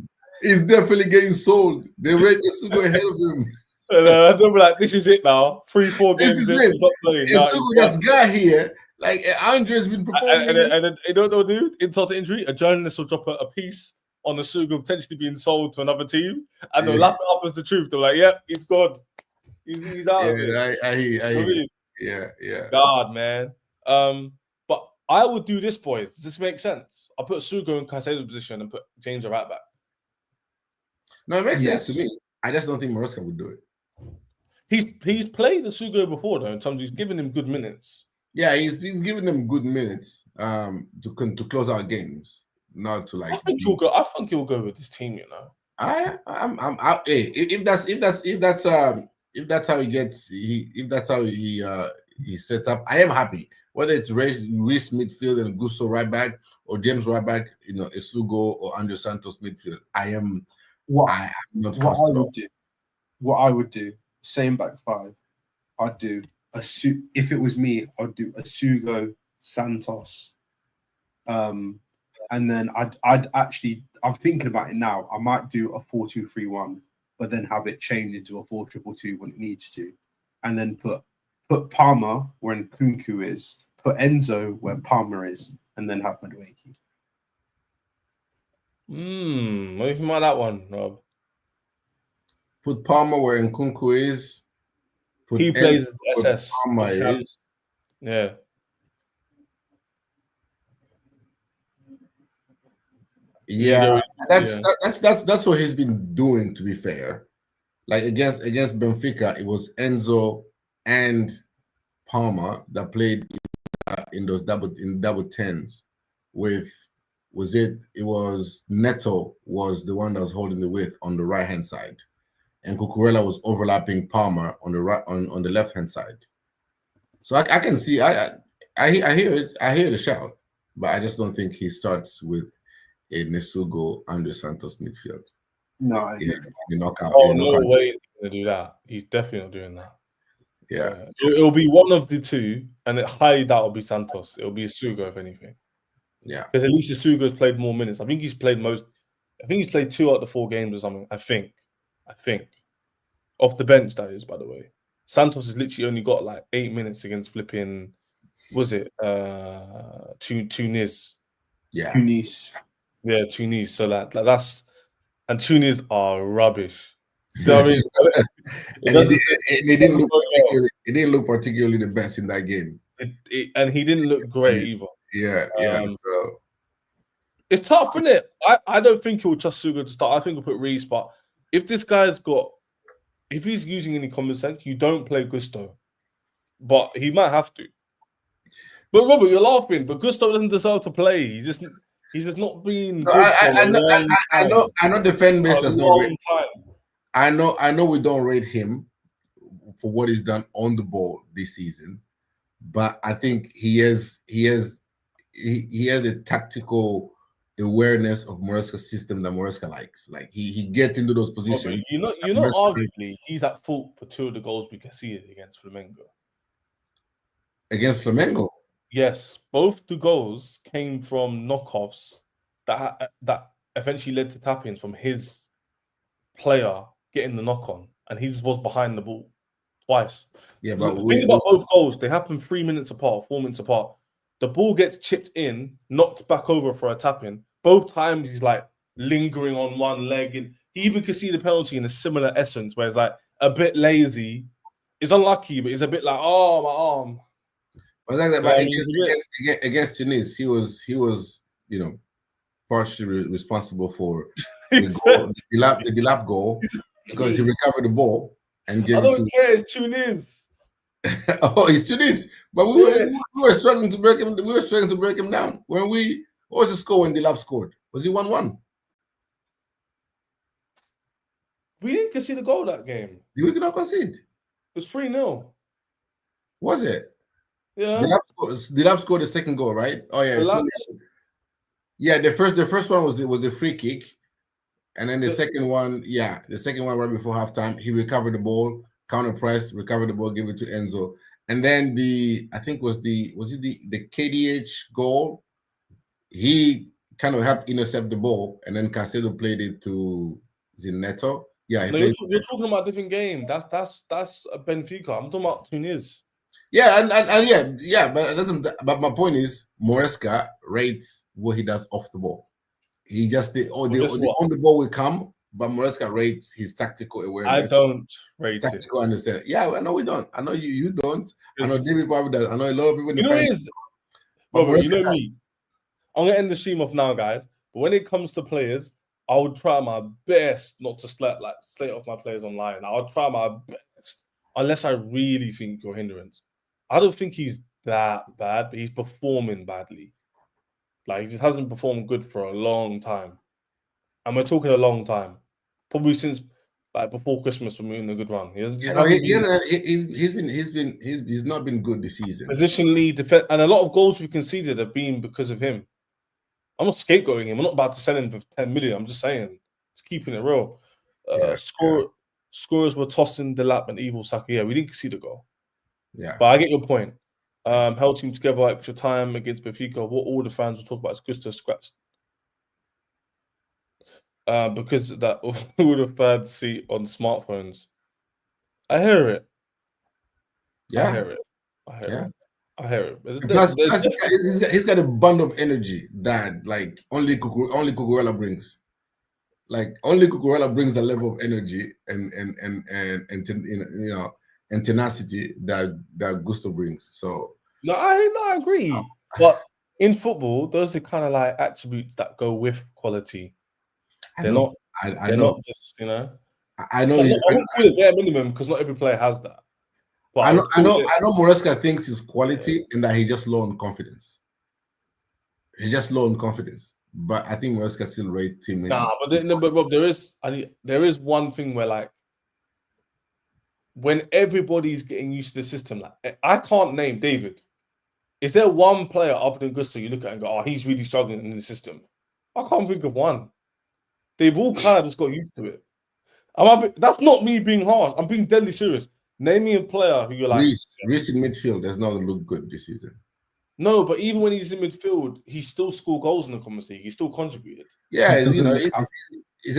is definitely getting sold. They rate Estugo ahead of him. They'll be like, this is it now. 3-4 This games is in. it. Not playing. Estugo that's got here. Like Andre's been performing. And then you know what they'll do? Insult to injury. A journalist will drop a piece on Asugo potentially being sold to another team, and they'll laugh it up as the truth. They're like, "Yep, he's gone. He's out of it." I hear. Yeah. God, man. But I would do this, boys. Does this make sense? I'll put Asugo in Caicedo's position and put James at right back. No, it makes sense to me. I just don't think Maresca would do it. He's played Asugo before though. In terms, he's given him good minutes. Yeah, he's giving them good minutes to close out games, not to like. I think he'll go. I think he'll go with this team. You know. I'm out. Hey, if that's how he gets if that's how he's set up, I am happy. Whether it's Reece midfield and Gusto right back or James right back, Esugo or Andre Santos midfield, I'm not fussed at all. What I would do, same back five, I'd do if it was me, I'd do Asugo, Santos, and then I'd actually, I'm thinking about it now. I might do a 4-2-3-1, but then have it change into a 4-2-2-2 when it needs to, and then put Palmer where Nkunku is, put Enzo where Palmer is, and then have Madueke. What do you think about that one, Rob? Put Palmer where Nkunku is. He plays SS. Palmer is. Yeah. Yeah, that's what he's been doing. To be fair, like against Benfica, it was Enzo and Palmer that played in those double tens. It was Neto was the one that was holding the width on the right hand side, and Cucurella was overlapping Palmer on the right on the left hand side. So I can see I hear it. I hear the shout, but I just don't think he starts with a Nesugo Andre Santos midfield. No, knockout. Oh, no way he's going to do that. He's definitely not doing that. Yeah. It'll be one of the two, and highly doubt it'll be Santos. It'll be Asugo, if anything. Yeah. Because at least Asugo's played more minutes. I think he's played 2 out of the 4 games or something. I think. Off the bench, that is, by the way. Santos has literally only got like 8 minutes against flipping, was it Tunis? Yeah. Tunis. Yeah, Tunis. So that's and Tunis are rubbish. Do you know what I mean? It didn't look particularly the best in that game. And he didn't look great either. Yeah. So it's tough, isn't it? I don't think he'll trust Sugo to start. I think he'll put Reece, but if he's using any common sense, you don't play Gusto. But he might have to. But Robert, you're laughing, but Gusto doesn't deserve to play. He's just not being good. I know the fan base does not rate. I know we don't rate him for what he's done on the ball this season, but I think he has a tactical awareness of Maresca's system that Maresca likes. Like he gets into those positions. Arguably he's at fault for 2 of the goals we can see against Flamengo. Against Flamengo? Yes, both the goals came from knockoffs that eventually led to tap-ins from his player getting the knock on, and he just was behind the ball twice. Yeah, but think about both goals. They happen 3 minutes apart, 4 minutes apart. The ball gets chipped in, knocked back over for a tap-in. Both times he's like lingering on one leg, and he even could see the penalty in a similar essence, where it's like a bit lazy. It's unlucky, but it's a bit like, oh, my arm. But against Tunis, he was partially responsible for the lap goal because he recovered the ball and gave I don't care. It's Tunis. Oh, he's to this. But we were struggling to break him. We were struggling to break him down. When what was the score when Delap scored? Was he 1-1? We didn't concede the goal that game. We could not concede. It was 3-0. Was it? Yeah. Delap scored the second goal, right? Oh yeah. Yeah, the first one was the free kick. And then the second one right before halftime, he recovered the ball, counter press, recovered the ball, give it to Enzo. And then the KDH goal? He kind of helped intercept the ball, and then Caicedo played it to Neto. Yeah, you're talking about a different game. That's Benfica. I'm talking about Tunis. Yeah, and yeah, but my point is Moresca rates what he does off the ball. He just on the ball will come, but Moresca rates his tactical awareness. I don't rate tactical understanding. Yeah, I know we don't. I know you don't. I know David probably does. I know a lot of people. You know what it is, Robert, you know me. I'm gonna end the stream off now, guys. But when it comes to players, I would try my best not to slate off my players online. I would try my best, unless I really think you're a hindrance. I don't think he's that bad, but he's performing badly. Like, he just hasn't performed good for a long time. And we're talking a long time. Probably since before Christmas when we were in a good run. He's not been good this season. Positionally, and a lot of goals we conceded have been because of him. I'm not scapegoating him. I'm not about to sell him for 10 million. I'm just saying, just keeping it real. Scorers were tossing Delap and Evil Saka. Yeah, we didn't see the goal. Yeah, but I get your point. Held team together extra time against Benfica. What all the fans will talk about is Kudus scratched. Because that all the fans see on smartphones. I hear it. Yeah, I hear it. I hear it. Plus, he's got a bund of energy that like only Cucurella brings. Like only Cucurella brings the level of energy and tenacity that Gusto brings. So no, I agree. But in football, those are kind of like attributes that go with quality. They're not just, you know. I know. I won't call it bare minimum because not every player has that. But I know Moresca thinks his quality and that he just low on confidence. He's just low on confidence. But I think Moresca still rates him. But Rob, there is one thing where like when everybody's getting used to the system, like I can't name David. Is there one player other than Gusto you look at and go, oh, he's really struggling in the system? I can't think of one. They've all kind of just got used to it. That's not me being harsh. I'm being deadly serious. Name me a player who you're like... Reece in midfield does not look good this season. No, but even when he's in midfield, he still scored goals in the Conference League. He still contributed. Yeah, he's an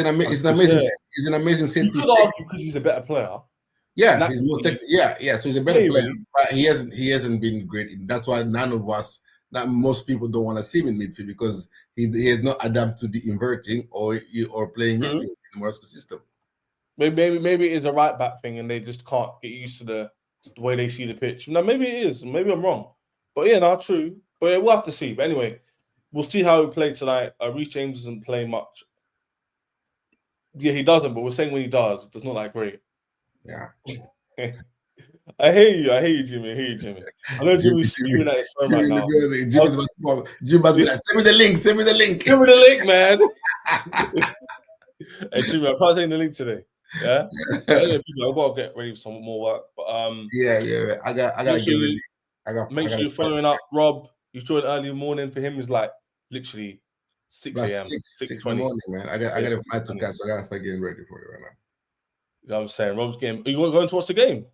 amazing set piece. You could argue because he's a better player. Yeah, he's more so he's a better player. But he hasn't been great. That's why most people don't want to see him in midfield because he has not adapted to the inverting or playing midfield in the Moresca system. Maybe it is a right back thing and they just can't get used to the way they see the pitch. No, maybe it is. Maybe I'm wrong. But yeah, no, true. But yeah, we'll have to see. But anyway, we'll see how he played tonight. Reece James doesn't play much. Yeah, he doesn't, but we're saying when he does, it does not like great. Yeah. I hear you, Jimmy. I know Jimmy's screaming at his phone right now. Jimmy's about to be like, send me the link. Give me the link, man. Hey, Jimmy, I can't send the link today. Yeah? Anyway, people, I've got to get ready for some more work. But yeah. I got to get ready. Make sure you're following up. Rob, you joined early morning. For him, it's like literally 6 a.m. 6 in the morning, man. I got a flight to catch, so I got to start getting ready for it right now. You know what I'm saying? Rob's game. Are you going to watch the game?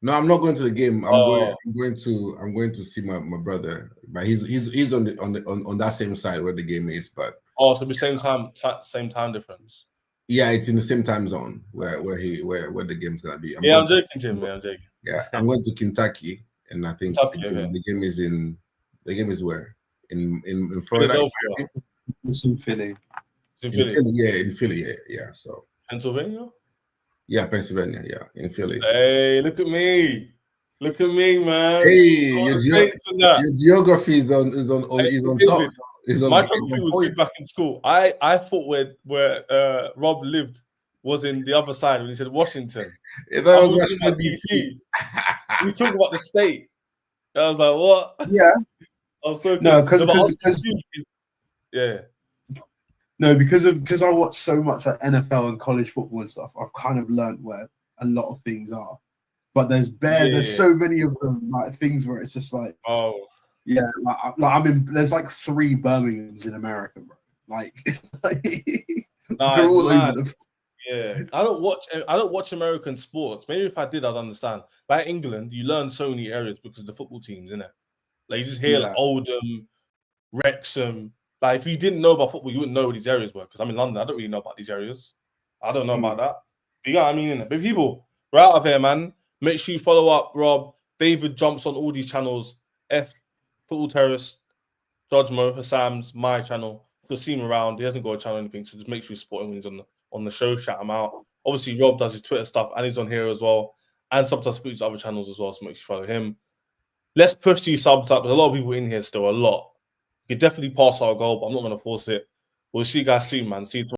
No, I'm not going to the game. I'm going to see my brother. But he's on that same side where the game is. But it's gonna be same time difference. Yeah, it's in the same time zone where the game's gonna be. I'm joking, Jim. I'm joking. Yeah, I'm going to Kentucky, and I think the game is where in Florida. It's in Philly. In Philly. In Philly. Yeah. So Pennsylvania. Yeah, Pennsylvania. Yeah, in Philly. Hey, look at me, man. Hey, your geography is on top. My geography was good back in school. I thought where Rob lived was in the other side when he said Washington. That I was was talking Washington about DC. He's talking about the state. I was like, what? Yeah. I was talking. No, but I was because confused. Yeah. no, because I watch so much like NFL and college football and stuff. I've kind of learned where a lot of things are, but there's so many of them like things where it's just like, Oh, yeah, like there's like 3 Birminghams in America, bro. Like, nah, they're all mad. over the. Yeah, I don't watch American sports. Maybe if I did, I'd understand. Like England, you learn so many areas because of the football teams, innit? Like you just hear like Oldham, Wrexham. Like if you didn't know about football, you wouldn't know what these areas were. Because I'm in London, I don't really know about these areas. I don't know about that. But you know what I mean? Innit? But people, we're out of here, man. Make sure you follow up Rob. David jumps on all these channels. F Football Terrace, Judge Mo, Hassam's, my channel. If you'll see him around, he hasn't got a channel or anything, so just make sure you support him when he's on the show. Shout him out. Obviously, Rob does his Twitter stuff and he's on here as well. And sometimes speaks to other channels as well, so make sure you follow him. Let's push these subs up. There's a lot of people in here still, a lot. You could definitely pass our goal, but I'm not going to force it. We'll see you guys soon, man. See you tomorrow.